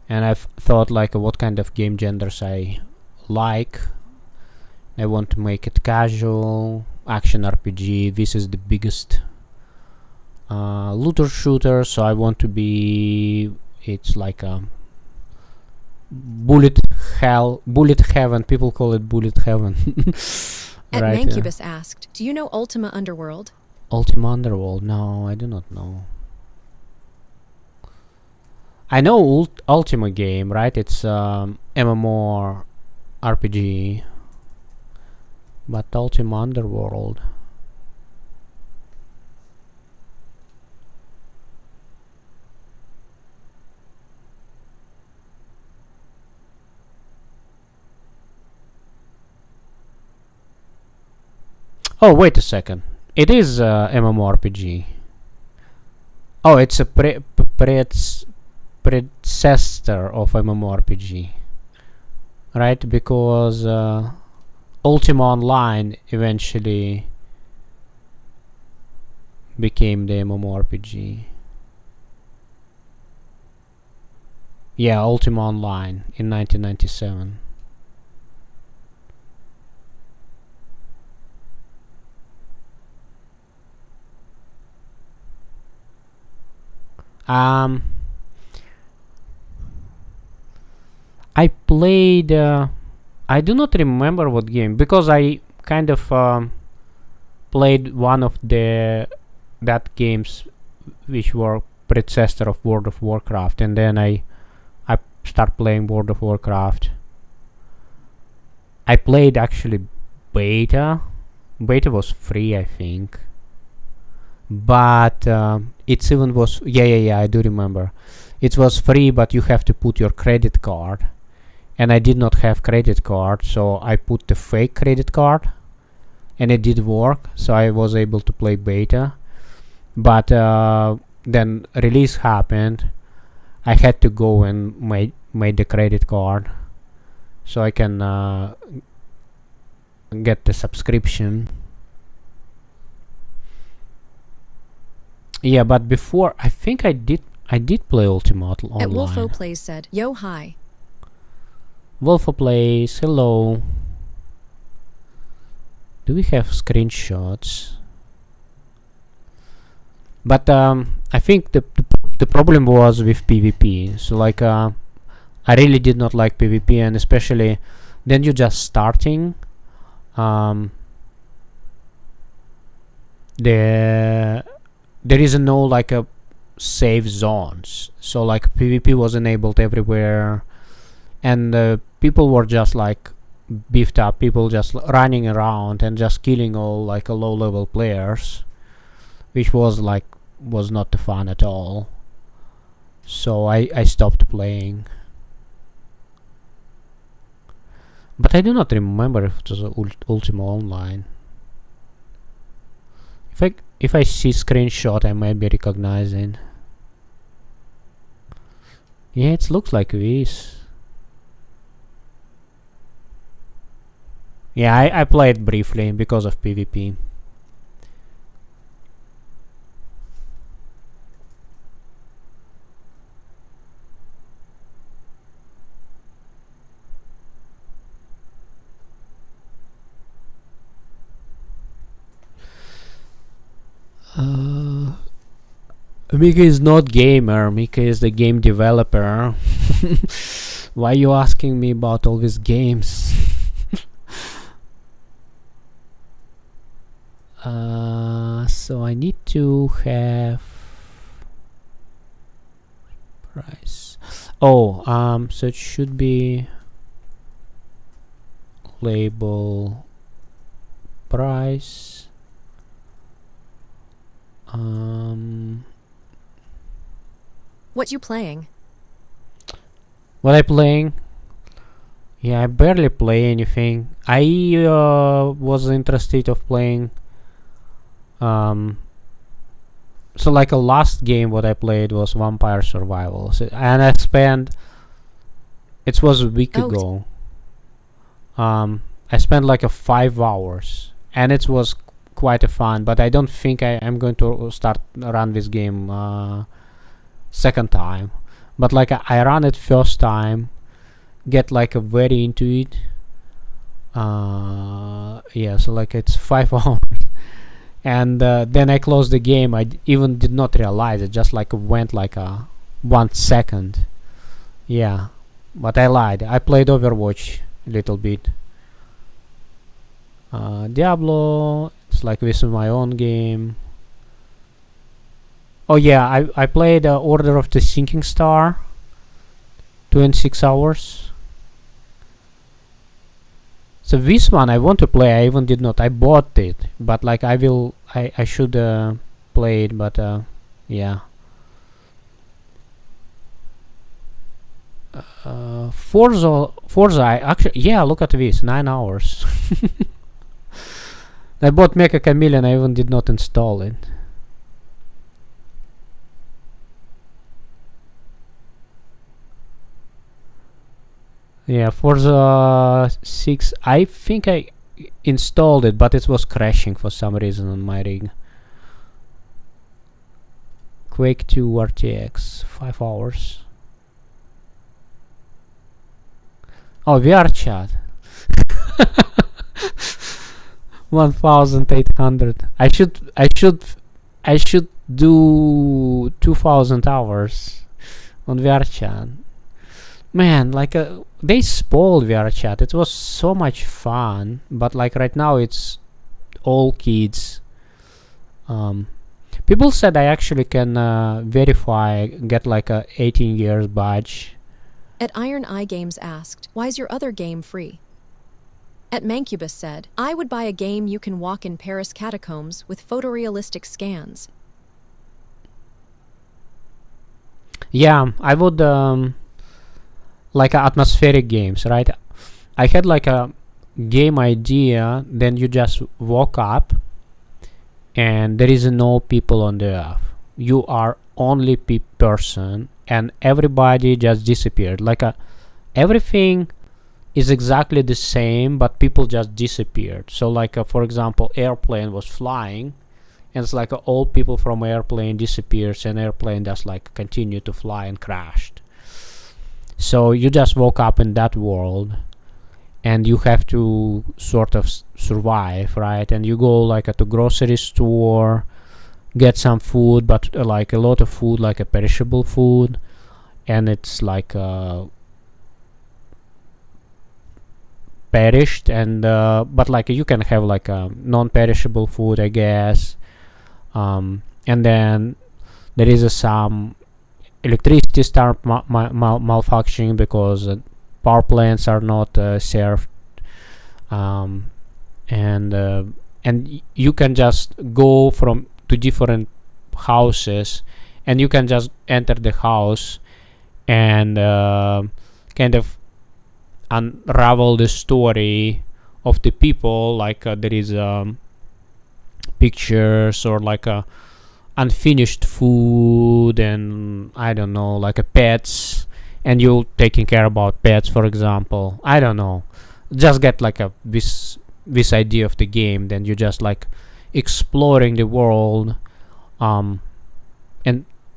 and I've thought like what kind of game genders I like. I want to make it casual, action RPG. This is the biggest looter shooter, so I want to be. It's like a bullet heaven. People call it bullet heaven. At Right, Mancubus asked, do you know Ultima Underworld? Ultima Underworld. No, I do not know. I know Ultima game, right? It's MMO RPG, but Ultima Underworld. Oh, wait a second. It is MMORPG. Oh, it's a predecessor of MMORPG, right? Because Ultima Online eventually became the MMORPG. Yeah, Ultima Online in 1997. I played. I do not remember what game, because I kind of played one of that games which were predecessor of World of Warcraft, and then I start playing World of Warcraft. I played actually beta. Beta was free, I think. But it even was yeah, I do remember. It was free, but you have to put your credit card, and I did not have credit card, so I put the fake credit card, and it did work, so I was able to play beta. But then release happened. I had to go and made the credit card so I can get the subscription. Yeah, but before, I think I did play Ultima Online. At Wolfo Plays said, yo, hi. Wolfo Plays, hello. Do we have screenshots? But I think the problem was with PvP. So like I really did not like PvP, and especially then you just starting. There is no like a safe zones, so like PvP was enabled everywhere, and people were just like beefed up, people just running around and just killing all like a low level players, which was not the fun at all. So I stopped playing. But I do not remember if it was Ultima Online. If I see screenshot, I might be recognizing. Yeah, it looks like this. Yeah, I played briefly because of PvP. Mika is not gamer, Mika is the game developer. Why are you asking me about all these games? So I need to have price. Oh, so it should be label price. What you playing? What I playing? Yeah, I barely play anything. I was interested of playing so like a last game what I played was Vampire Survival, and I spent, it was a week ago. I spent like a 5 hours, and it was quite a fun. But I don't think I'm going to start run this game second time. But like I ran it first time, get like a very into it. Yeah, so like it's 5 hours, and then I closed the game. I even did not realize it. Just like went like a 1 second. Yeah, but I lied. I played Overwatch a little bit. Diablo, it's like this is my own game. Oh yeah, I played Order of the Sinking Star 26 hours. So this one I want to play. I even did not. I bought it, but like I should play it, but yeah. Forza, I actually, yeah, look at this, 9 hours. I bought Mecha Chameleon, I even did not install it. Yeah, Forza 6, I think I installed it, but it was crashing for some reason on my rig. Quake 2 RTX, 5 hours. Oh, VR chat. 1,800. I should do 2,000 hours on VR chat. Man, like they spoiled VR chat. It was so much fun, but like right now it's all kids. People said I actually can verify, get like a 18 years badge. At Iron Eye Games asked, why's your other game free? At Mancubus said, I would buy a game you can walk in Paris catacombs with photorealistic scans. Yeah, I would like atmospheric games, right? I had like a game idea, then you just walk up and there is no people on the earth. You are only person, and everybody just disappeared. Like everything is exactly the same, but people just disappeared. So like for example, airplane was flying, and it's like all people from airplane disappears, and airplane just like continued to fly and crashed. So you just woke up in that world, and you have to sort of survive, right? And you go like at a grocery store, get some food, but like a lot of food, like a perishable food, and it's like perished, and but like you can have like a non-perishable food, I guess. And then there is some electricity start malfunctioning because power plants are not served, and you can just go from to different houses, and you can just enter the house and kind of unravel the story of the people. Like there is pictures or like unfinished food, and I don't know, like pets, and you taking care about pets, for example. I don't know, just get like this idea of the game. Then you just like exploring the world, and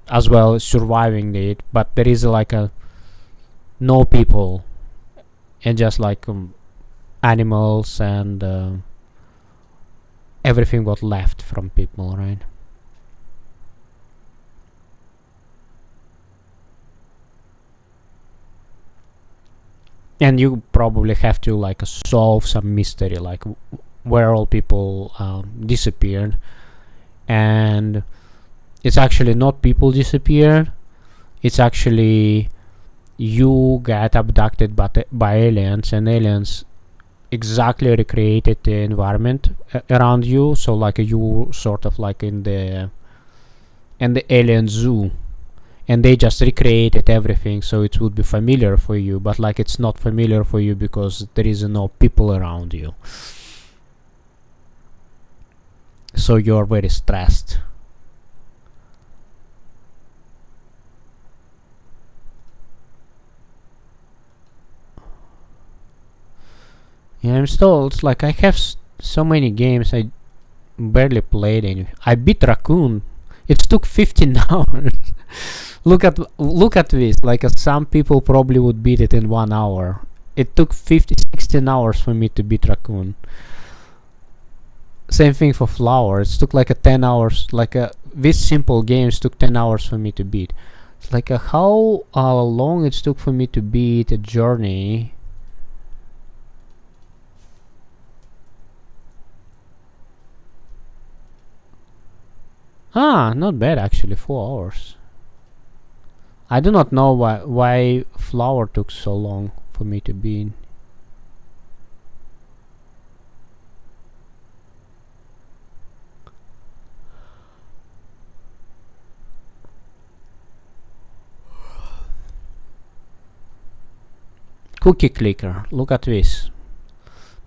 as well as surviving it, but there is like no people, and just like animals, and everything got left from people, right? And you probably have to like solve some mystery, like where all people disappeared. And it's actually not people disappeared, it's actually you get abducted by aliens, and aliens exactly recreated the environment around you. So like you sort of like in the alien zoo, and they just recreated everything so it would be familiar for you, but like it's not familiar for you because there is no people around you, so you're very stressed. And I'm still, it's like I have so many games I barely played any. I beat Raccoon. It took 15 hours. Look at this. Like some people probably would beat it in 1 hour. It took 16 hours for me to beat Raccoon. Same thing for Flower. It took like 10 hours. Like these simple games took 10 hours for me to beat. It's like how long it took for me to beat a Journey. Not bad actually. 4 hours. I do not know why Flower took so long for me to beat. Cookie clicker. Look at this.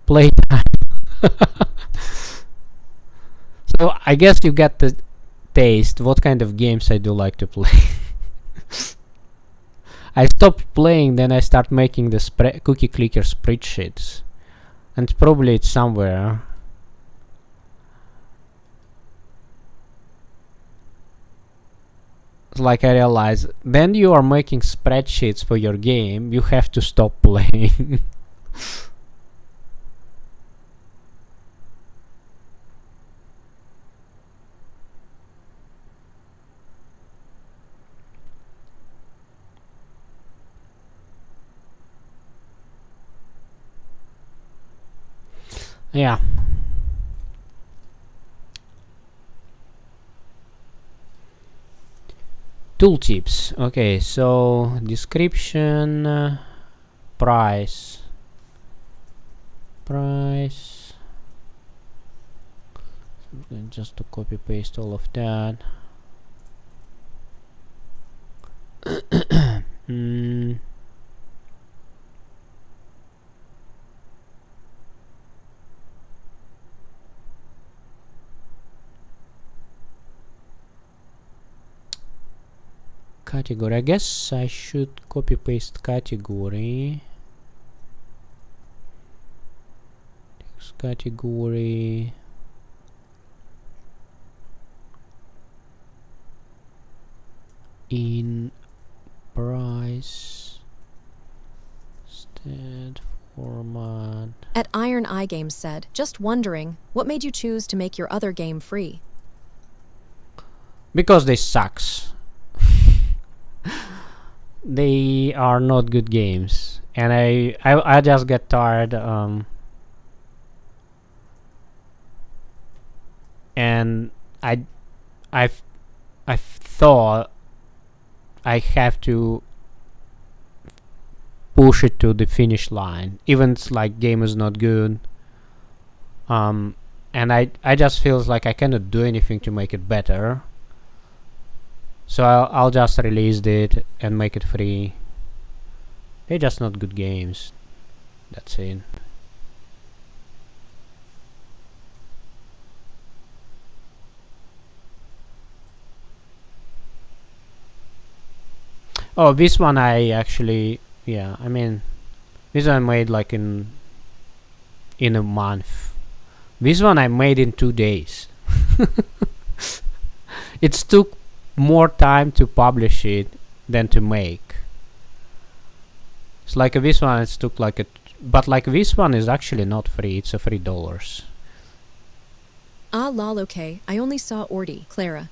Playtime. So I guess you get the taste what kind of games I do like to play. I stopped playing, then I start making the cookie clicker spreadsheets, and probably it's somewhere. It's like I realize then you are making spreadsheets for your game, you have to stop playing. Yeah. Tooltips. Okay, so description, price. Just to copy paste all of that. Category. I guess I should copy paste category. Text category. In price. Stat format. At Iron Eye Games said, just wondering, what made you choose to make your other game free? Because they sucks. They are not good games, and I just get tired. And I thought I have to push it to the finish line, even it's like game is not good. And I just feels like I cannot do anything to make it better. So I'll just release it and make it free. They're just not good games. That's it. Oh, this one I actually, yeah, I mean, this one I made like in a month. This one I made in 2 days. It took more time to publish it than to make. It's like this one it took like but like this one is actually not free, it's a $3. Ah lol, okay, I only saw Ordy, Clara.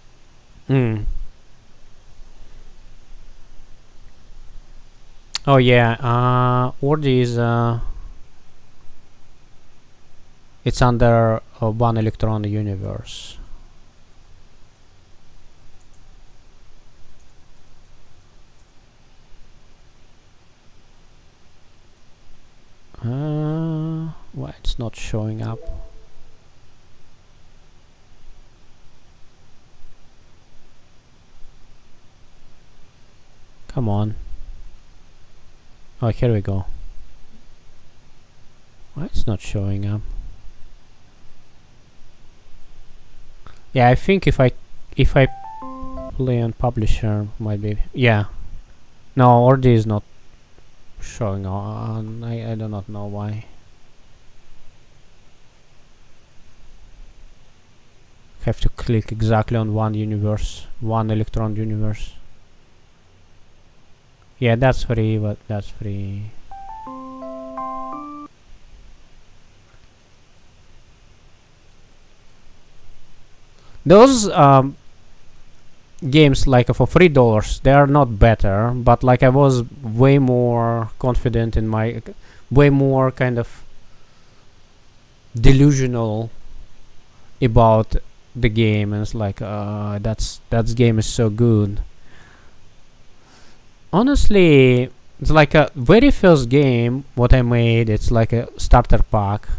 Oh yeah, Ordy is it's under One Electron Universe. Why it's not showing up? Come on. Oh, here we go. Why it's not showing up? Yeah, I think if I play on publisher, might be. Yeah. No, Ordi is not showing on. I do not know why. Have to click exactly on one universe, one electron universe. Yeah, that's free, but that's free. Those games like for $3, they are not better, but like I was way more confident in my, way more kind of delusional about the game, and it's like that game is so good. Honestly, it's like a very first game what I made. It's like a starter pack.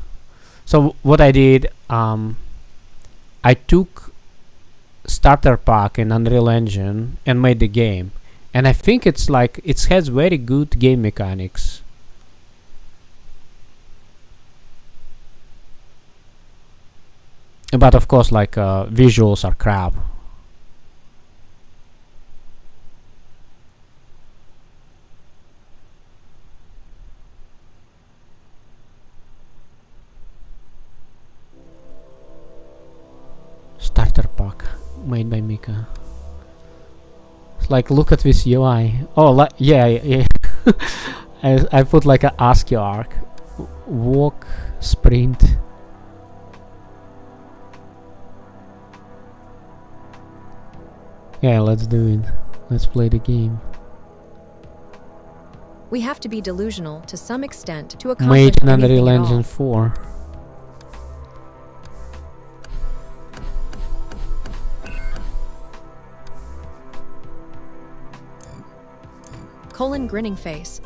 So what I did, I took starter pack in Unreal Engine and made the game, and I think it's like it has very good game mechanics. But of course, like visuals are crap. Starter pack made by Mika. It's like, look at this UI. Oh, yeah. I put like a ASCII arc, walk, sprint. Yeah, let's do it. Let's play the game. We have to be delusional to some extent to accomplish Made in anything Unreal at Engine all. 4. Colon grinning face.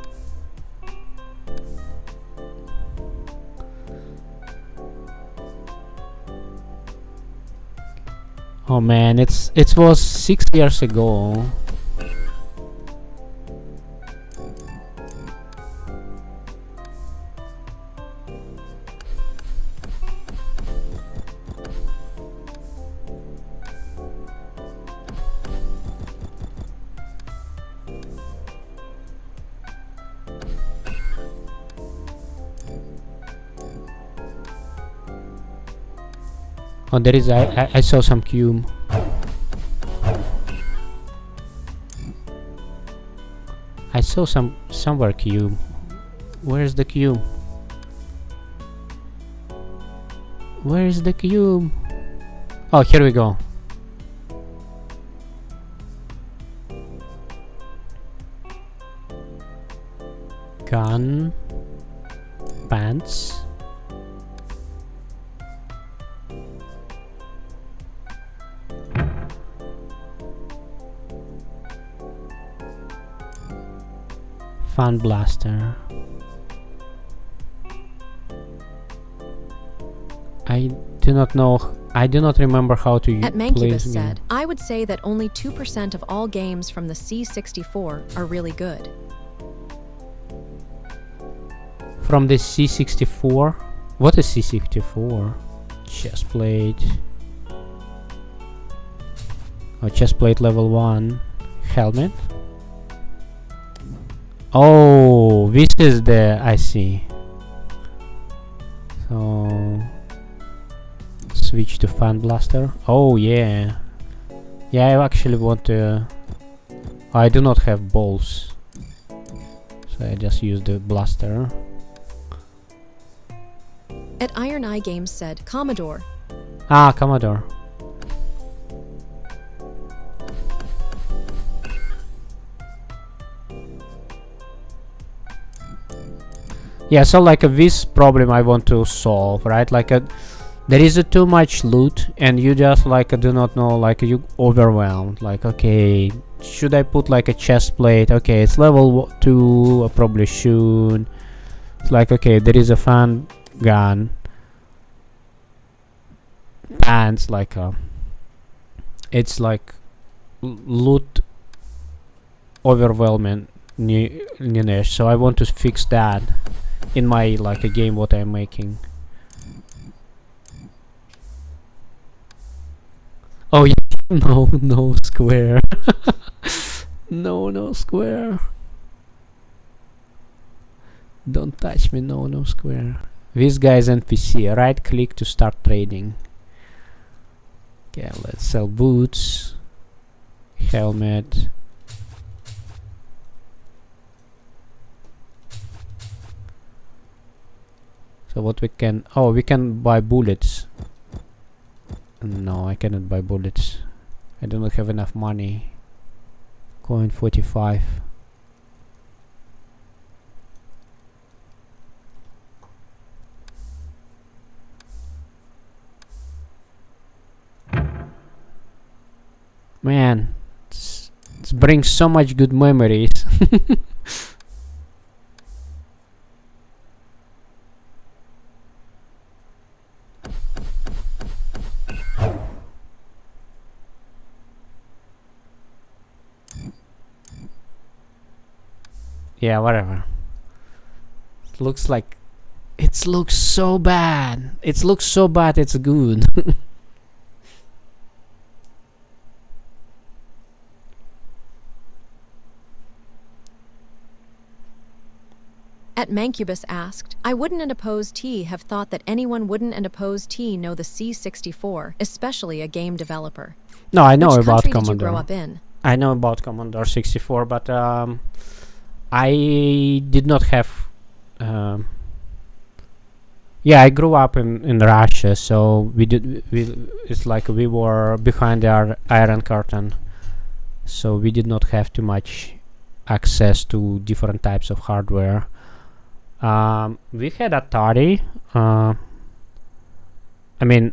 Oh man, it was 6 years ago. Oh, there is. I saw some cube. I saw somewhere cube. Where's the cube? Where is the cube? Oh, here we go. Gun. Pants. Fun blaster. I do not know. I do not remember how to At play Mancubus this game. said, I would say that only 2% of all games from the C64 are really good. From the C64? What is C64? Chest plate. Oh, chest plate level 1. Helmet. Oh, this is the... I see. So... switch to fan blaster. Oh, yeah. Yeah, I actually want to... I do not have balls. So I just use the blaster. At Iron Eye Games said, Commodore. Ah, Commodore. Yeah, so like this problem I want to solve, right? Like there is too much loot and you just like do not know, like you overwhelmed. Like, okay, should I put like a chest plate? Okay, it's level 2, I probably should. It's like, okay, there is a fan gun. Pants, like it's like loot overwhelming newness. So I want to fix that in my like a game what I'm making. Oh yeah, no square. no square. Don't touch me, no square. This guy is NPC. Right click to start trading. Yeah, let's sell boots, helmet. So what we can... Oh, we can buy bullets. No, I cannot buy bullets. I do not have enough money. Coin 45. Man, it brings so much good memories. Yeah, whatever. It looks like... It looks so bad. It looks so bad, it's good. At Mancubus asked, I wouldn't and oppose T have thought that anyone wouldn't and oppose T know the C64, especially a game developer. No, I know Which about country did you grow Commodore. up in? I know about Commodore 64, but I did not have... yeah, I grew up in Russia, so it's like we were behind the Iron Curtain, so we did not have too much access to different types of hardware. We had Atari. I mean,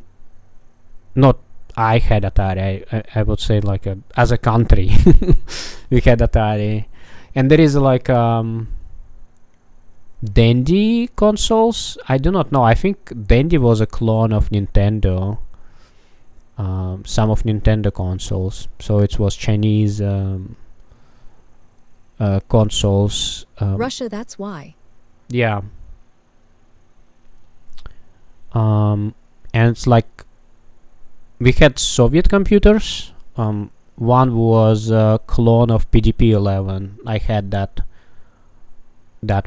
not I had Atari. I would say like as a country, we had Atari, and there is like Dendy consoles. I do not know. I think Dendy was a clone of Nintendo. Some of Nintendo consoles. So it was Chinese consoles. Russia, that's why. Yeah. And it's like we had Soviet computers. One was a clone of PDP-11. I had that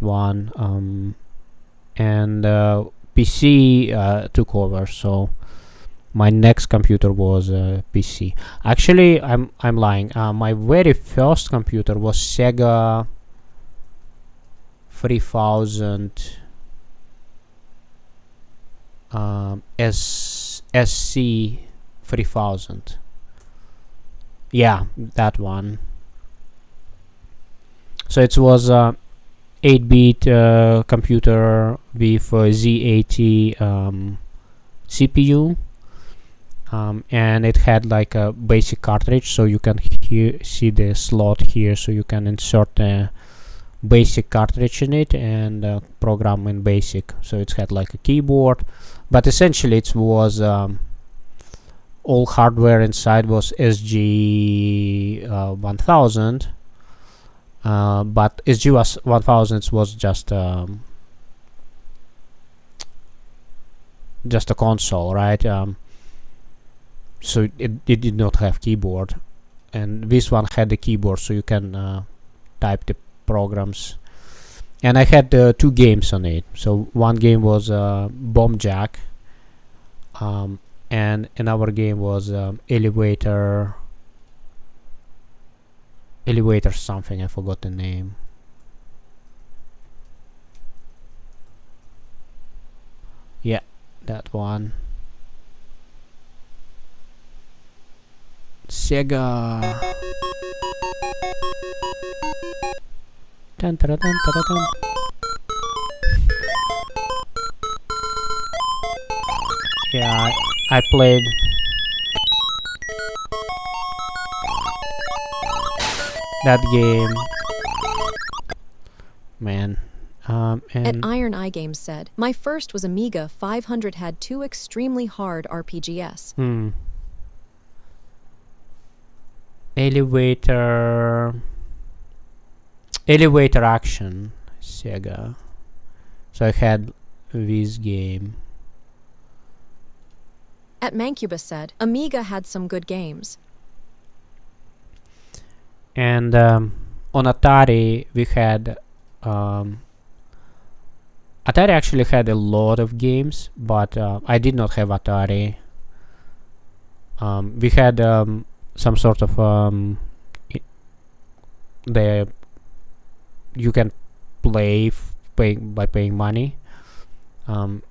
one. And PC took over. So my next computer was PC. Actually, I'm lying. My very first computer was Sega 3000 SC 3000. Yeah, that one. So it was 8-bit computer with Z80 CPU. And it had like a basic cartridge, so you can see the slot here, so you can insert a basic cartridge in it and program in basic. So it had like a keyboard, but essentially it was all hardware inside was SG 1000, but SG 1000 was just a console, right? So it did not have keyboard, and this one had the keyboard, so you can type the programs. And I had 2 games on it. So one game was Bomb Jack, and another game was elevator something. I forgot the name. Yeah, that one. Sega. Dun, dun, dun, dun, dun, dun. Yeah, I played that game, man. At And Iron Eye Games said, my first was Amiga 500, had 2 extremely hard RPGs. elevator action, Sega. So I had this game. At Mancubus said, Amiga had some good games. And on Atari we had Atari actually had a lot of games, but I did not have Atari. we had some sort of the you can play by paying money, and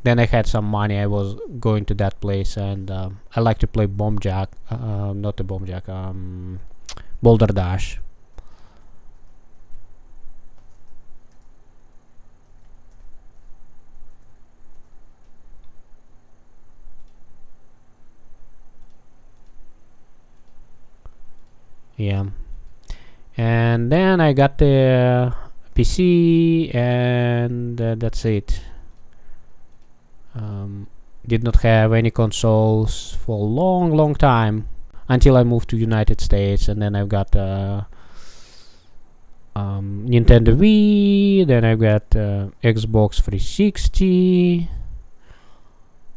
then I had some money. I was going to that place, and I like to play Bomb Jack, not the Bomb Jack, Boulder Dash. Yeah, and then I got the PC, and that's it. Did not have any consoles for a long time until I moved to United States, and then I've got Nintendo Wii, then I've got Xbox 360.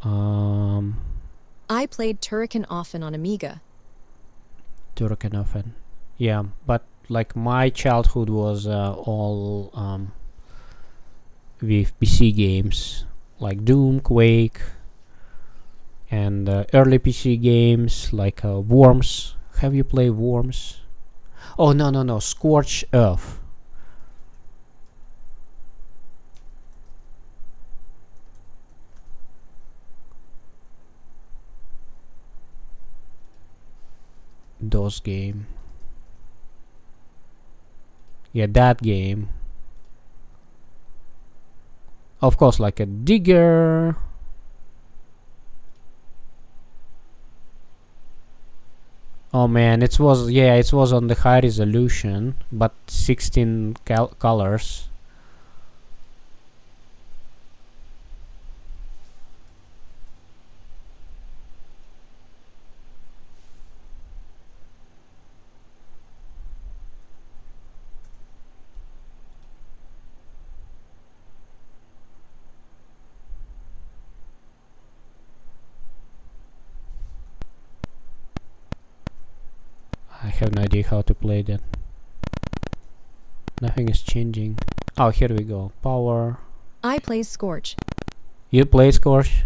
I played Turrican often on Amiga. Turrican often, yeah, but like my childhood was all with PC games like Doom, Quake, and early PC games like Worms. Have you played Worms? Oh, no, Scorched Earth. DOS game. Yeah, that game. Of course, like a Digger. Oh man, it was on the high resolution, but 16 colors. I have no idea how to play that. Nothing is changing. Oh, here we go. Power. I play Scorch. You play Scorch?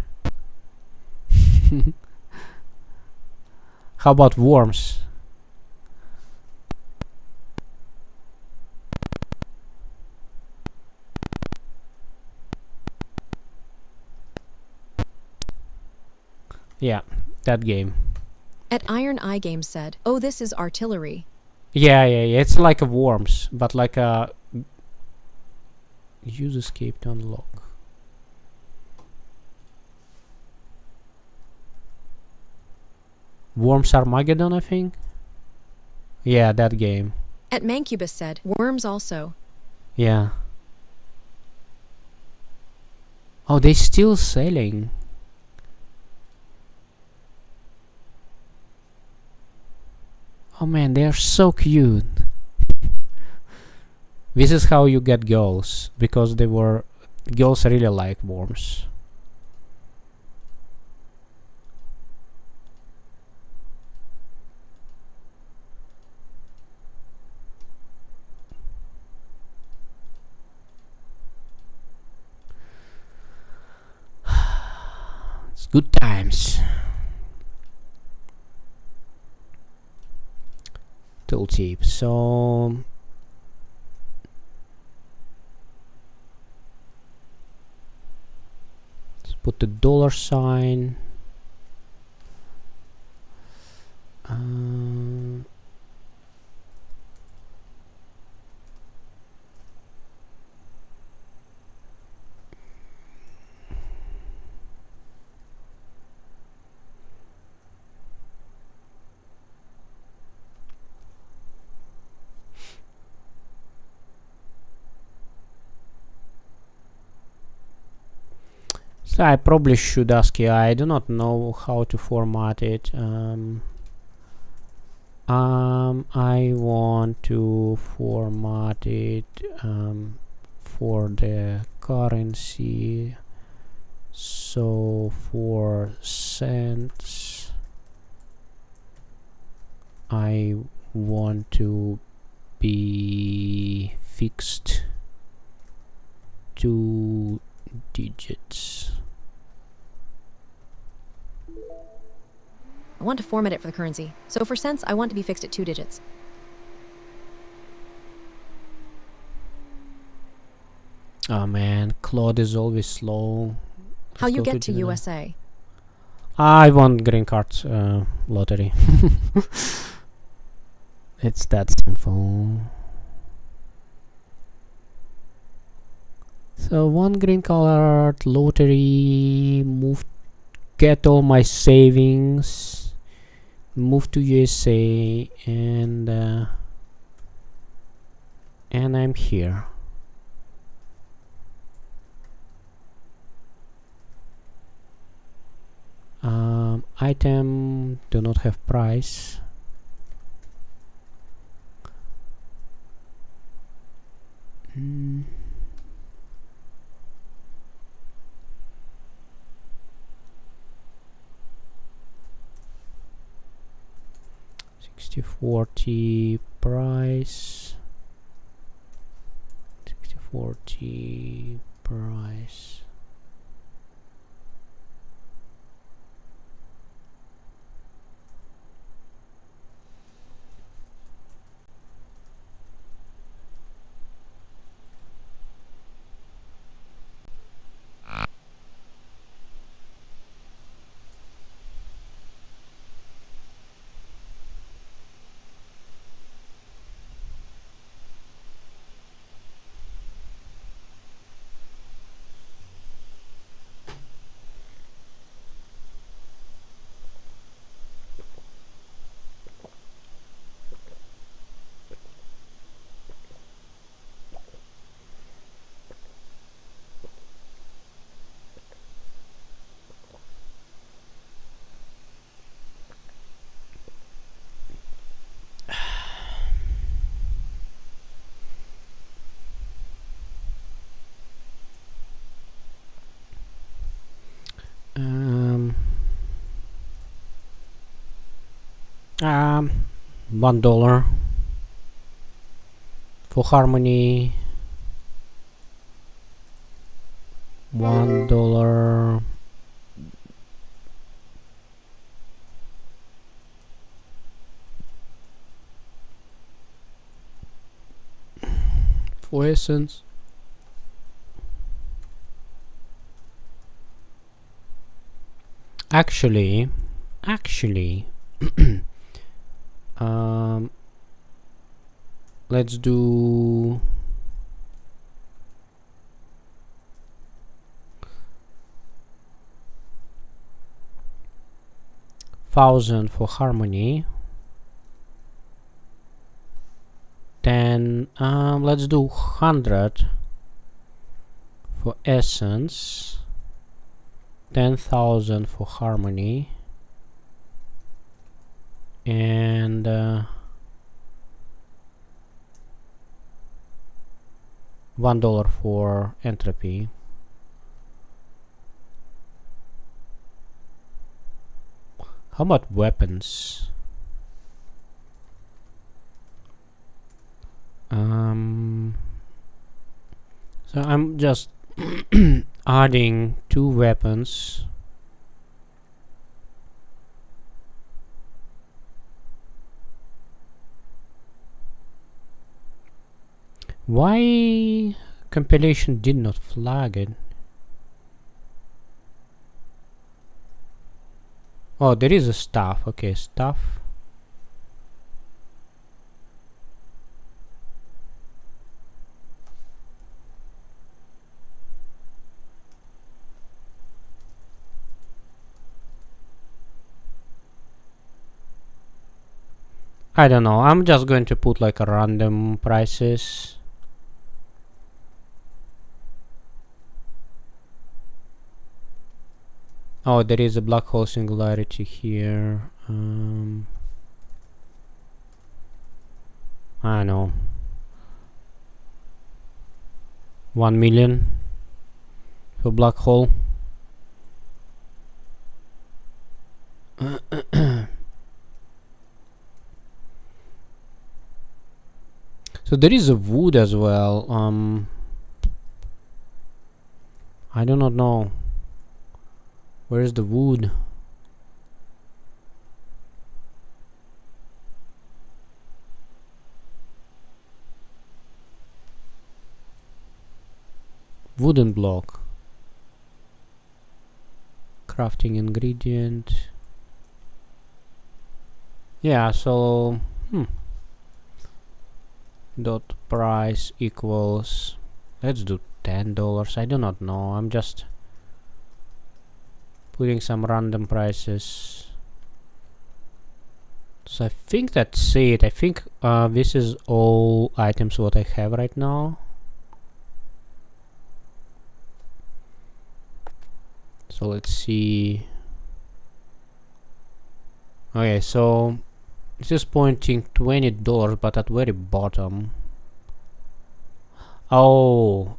How about Worms? Yeah, that game. At Iron Eye Games said, "Oh, this is artillery." Yeah. It's like a Worms, but like a use escape to unlock. Worms Armageddon, I think. Yeah, that game. At Mancubus said, "Worms also." Yeah. Oh, they still selling. Oh man, they are so cute. This is how you get girls, because girls really like Worms. It's good times. Tooltip. So let's put the dollar sign. So I probably should ask you. I do not know how to format it. I want to format it for the currency. So for cents, I want to be fixed 2 digits. want to format it for the currency. So for cents, I want to be fixed at 2 digits. Oh man, Claude is always slow. How Let's you go get to Gemini. USA? I won green card lottery. It's that simple. So one green card lottery, get all my savings, move to USA, and I'm here. Item do not have price. Mm. $60.40 price. $60.40 price. $1 for harmony. $1 for essence. Actually, let's do $1,000 for harmony. Then let's do 100 for essence. 10,000 for harmony. And $1 for entropy. How about weapons? So I'm just adding 2 weapons. Why compilation did not flag it? Oh, there is a staff. Okay, staff. I don't know. I'm just going to put like a random prices. Oh, there is a black hole singularity here. I know. 1 million for black hole. So there is a wood as well. I do not know. Where is the wood? Wooden block. Crafting ingredient. Yeah, so dot price equals, let's do $10. I do not know, I'm just putting some random prices. So I think that's it. I think this is all items what I have right now. So let's see. Okay, so this is pointing $20, but at very bottom. Oh,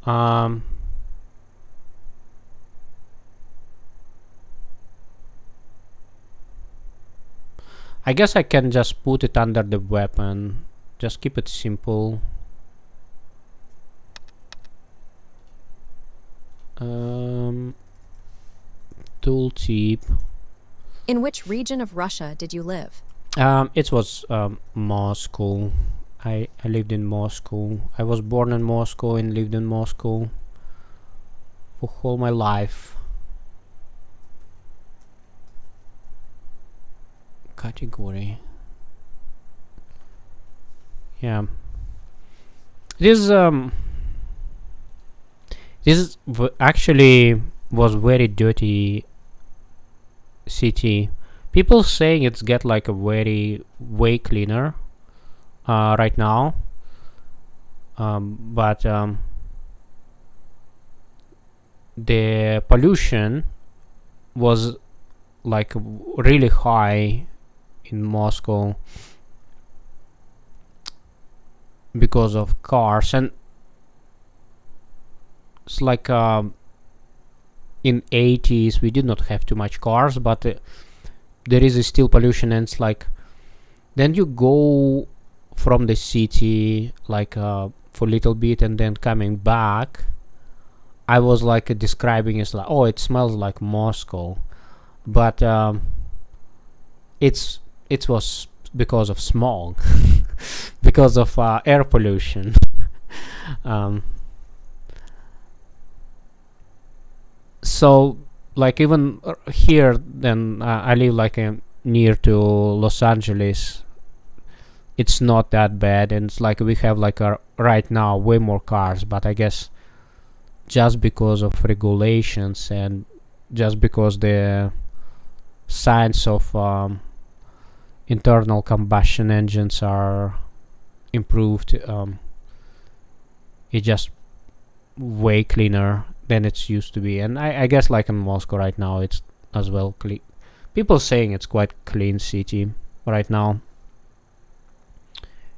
I guess I can just put it under the weapon. Just keep it simple. Tooltip. In which region of Russia did you live? It was Moscow. I lived in Moscow. I was born in Moscow and lived in Moscow for all my life. Category. Yeah. This actually was very dirty city. People saying it's get like a very way cleaner right now, but the pollution was like really high in Moscow because of cars, and it's like in 80s we did not have too much cars, but there is still pollution, and it's like then you go from the city like for a little bit and then coming back. I was like describing it like, oh, it smells like Moscow, but it was because of smog, because of air pollution. So like even here, then I live like near to Los Angeles. It's not that bad, and it's like we have like right now way more cars, but I guess just because of regulations and just because the signs of internal combustion engines are improved, it's just way cleaner than it used to be. And I guess like in Moscow right now it's as well clean. People saying it's quite clean city right now,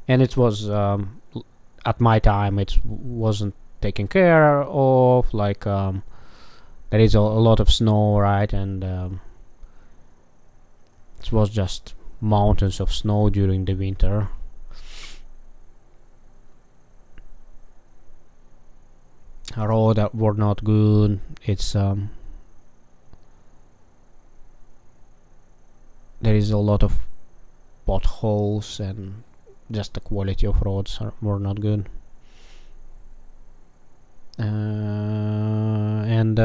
and it was at my time it wasn't taken care of, like there is a lot of snow, right, and it was just mountains of snow during the winter. Roads that were not good. It's there is a lot of potholes, and just the quality of roads were not good. And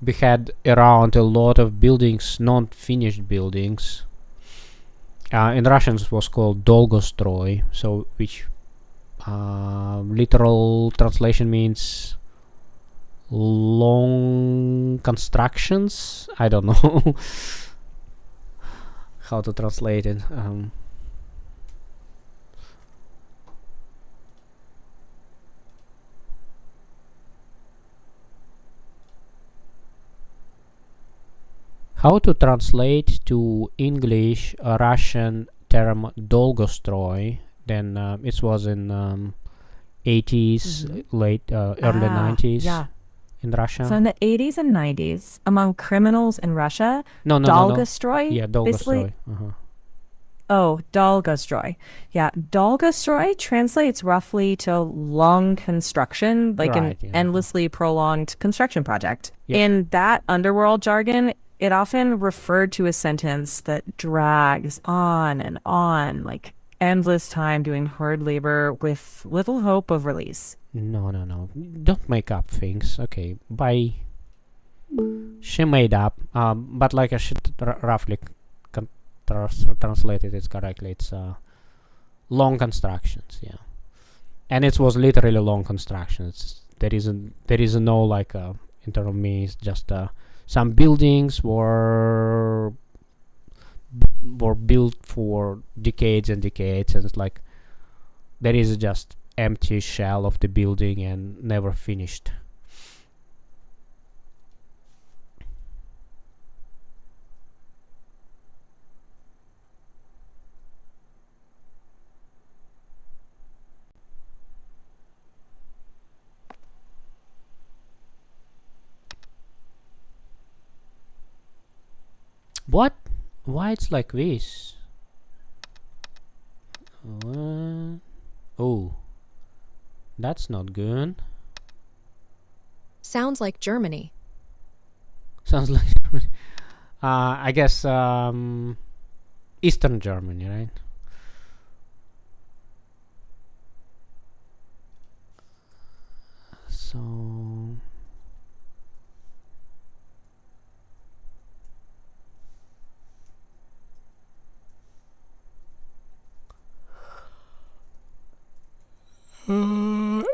we had around a lot of buildings, non-finished buildings. In Russian it was called Dolgostroy, so which literal translation means long constructions. I don't know how to translate it. How to translate to English a Russian term Dolgostroy? Then it was in 80s, late early 90s in Russia. So in the 80s and 90s, among criminals in Russia, No. Dolgostroy, Yeah, Dolgostroy. Oh, Dolgostroy. Yeah, Dolgostroy translates roughly to long construction, like Right, an endlessly prolonged construction project. Yep. In that underworld jargon, it often referred to a sentence that drags on and on, like endless time doing hard labor with little hope of release. No, no, no. Don't make up things. Okay, bye. She made up, but like I should roughly translate it correctly. It's long constructions, yeah, and it was literally long constructions. There isn't no like in terms of me. It's just some buildings were built for decades and decades, and it's like there is just empty shell of the building and never finished. What? Why it's like this? Oh, that's not good. Sounds like Germany. Sounds like I guess Eastern Germany, right? So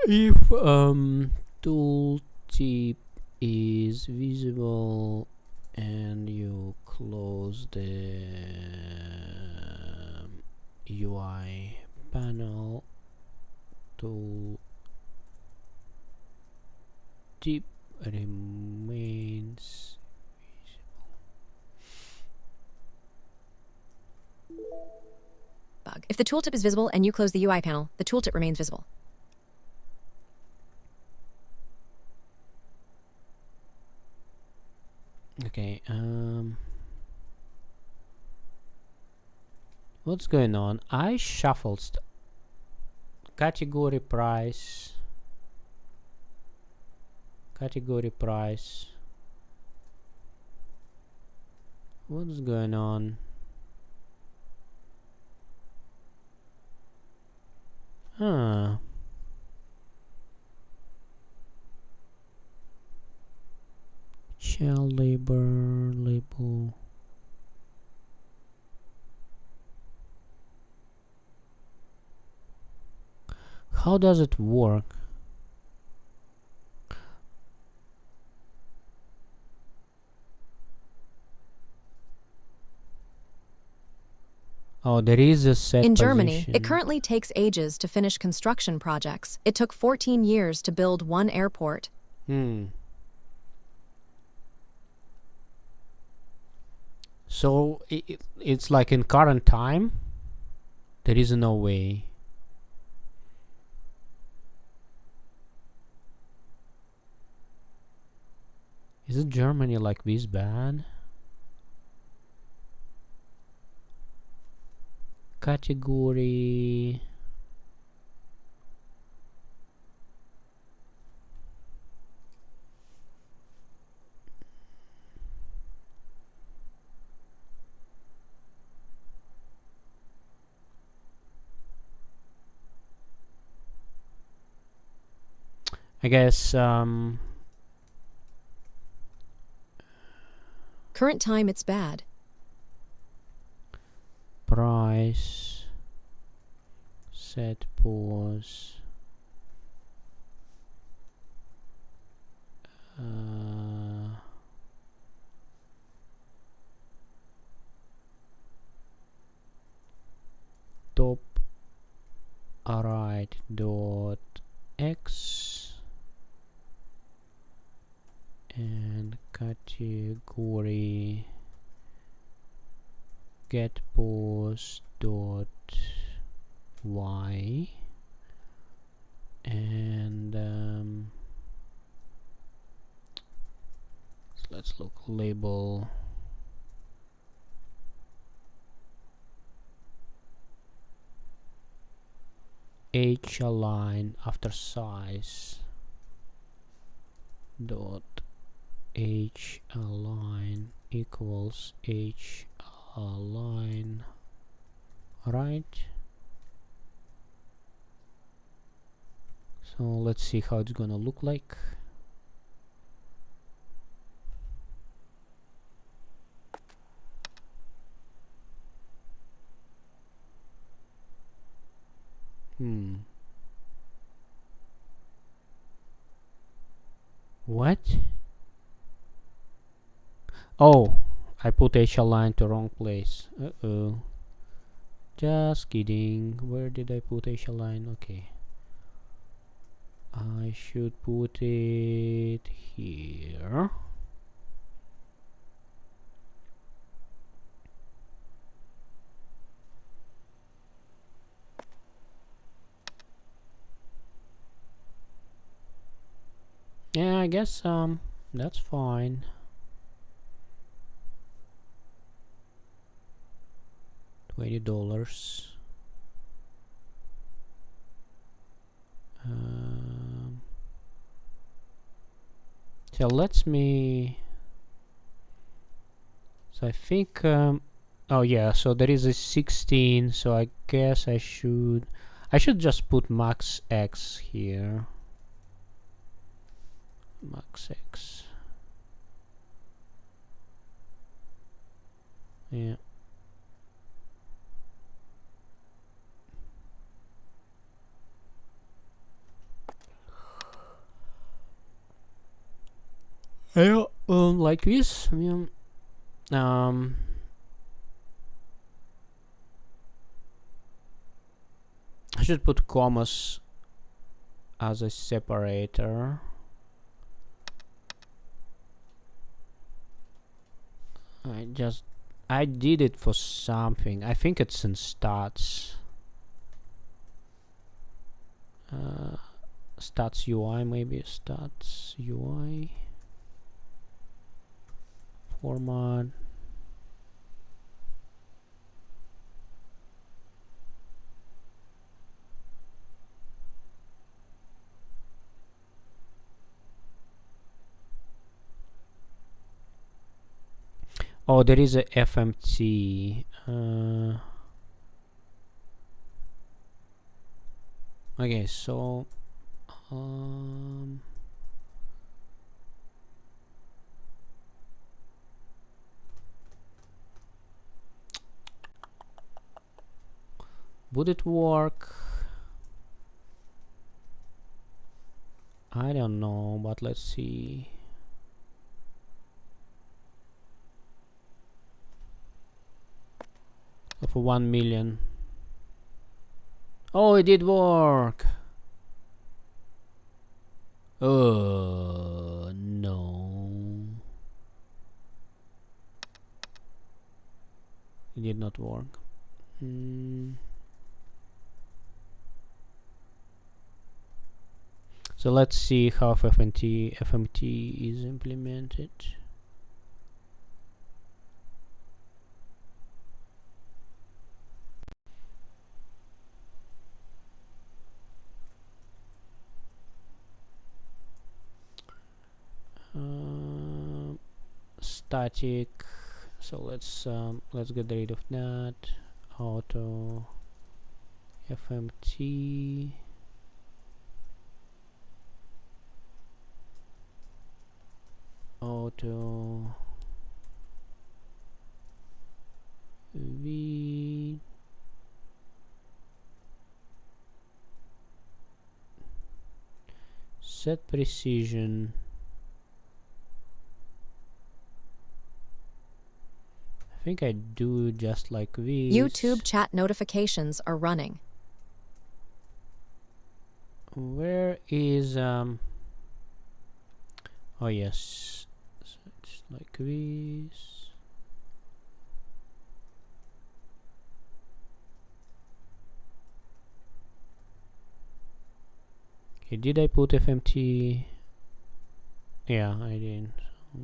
if tooltip is visible and you close the UI panel, tooltip remains Bug. If the tooltip is visible and you close the UI panel, the tooltip remains visible. okay. What's going on? I shuffled category price. What's going on? Huh. Child labor label. How does it work? Oh, there is a set In Germany, position. it currently takes ages to finish construction projects. It took 14 years to build one airport. So it's like in current time, there is no way. Is it Germany like this bad? Category. I guess Current time, it's bad. price set pause top right dot x and category get pause dot y and let's look label h align after size dot h align equals h align right So let's see how it's gonna look like. What? Oh, I put HL line to wrong place. Uh-oh. Just kidding. Where did I put HL line? Okay. I should put it here. Yeah, I guess that's fine. $20. So let's me. So I think. Oh yeah. So there is a 16. So I guess I should. I should just put max X here. Max X. Yeah. Yeah, like this. Yeah. I should put commas as a separator. I did it for something. I think it's in stats. Stats UI, maybe stats UI format. Oh, there is a FMT. Okay, so would it work? I don't know, but let's see. For 1 million. Oh, it did work. No. It did not work. So let's see how FMT is implemented. Static. So let's get rid of that. Auto FMT. Auto V. Set precision. I think I do just like this. YouTube chat notifications are running. Where is oh yes, so it's like this. Okay, did I put FMT? Yeah, I did. So.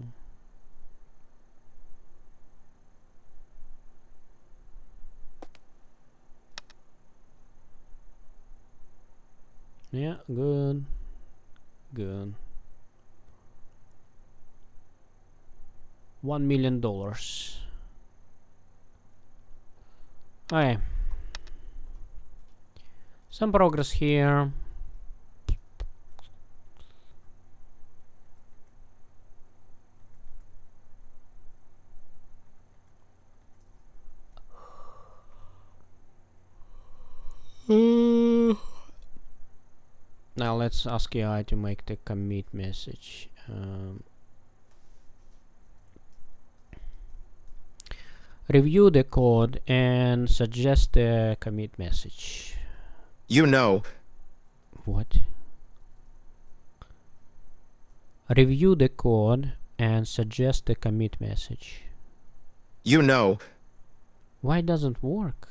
Yeah, good. $1 million. Okay. Some progress here. let's ask AI to make the commit message. Review the code and suggest a commit message. You know, What? Review the code and suggest a commit message. you know, Why it doesn't work?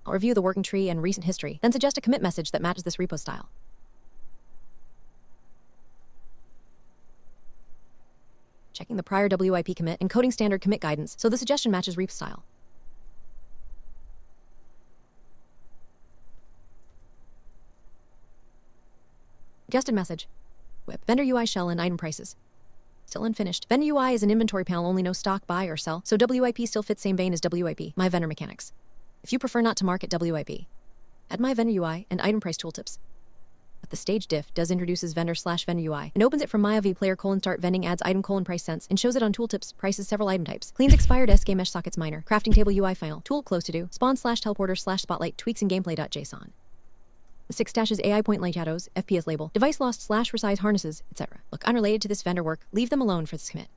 I'll review the working tree and recent history, then suggest a commit message that matches this repo style. Checking the prior WIP commit and coding standard commit guidance so the suggestion matches repo style. Suggested message. WIP. Vendor UI shell and item prices. Still unfinished. Vendor UI is an inventory panel, only no stock, buy, or sell, so WIP still fits same vein as WIP, my vendor mechanics. If you prefer not to market WIP, add my vendor UI and item price tooltips. But the stage diff does introduces vendor/vendor UI and opens it from my player start vending, adds item price sense and shows it on tooltips, prices several item types, cleans expired SK mesh sockets minor, crafting table UI final, tool close to do, spawn/teleporter/spotlight, tweaks and gameplay.json. The 6 stashes AI point light shadows, FPS label, device lost/resize harnesses, etc. Look unrelated to this vendor work, leave them alone for this commit.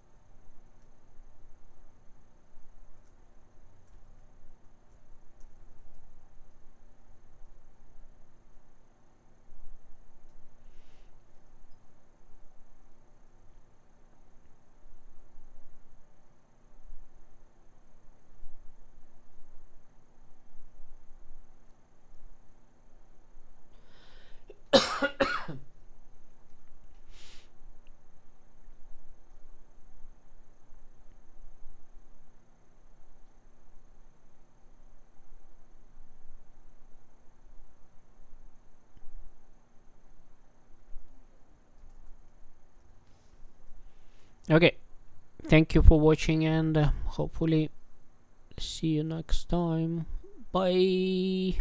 Okay, thank you for watching, and hopefully see you next time. Bye.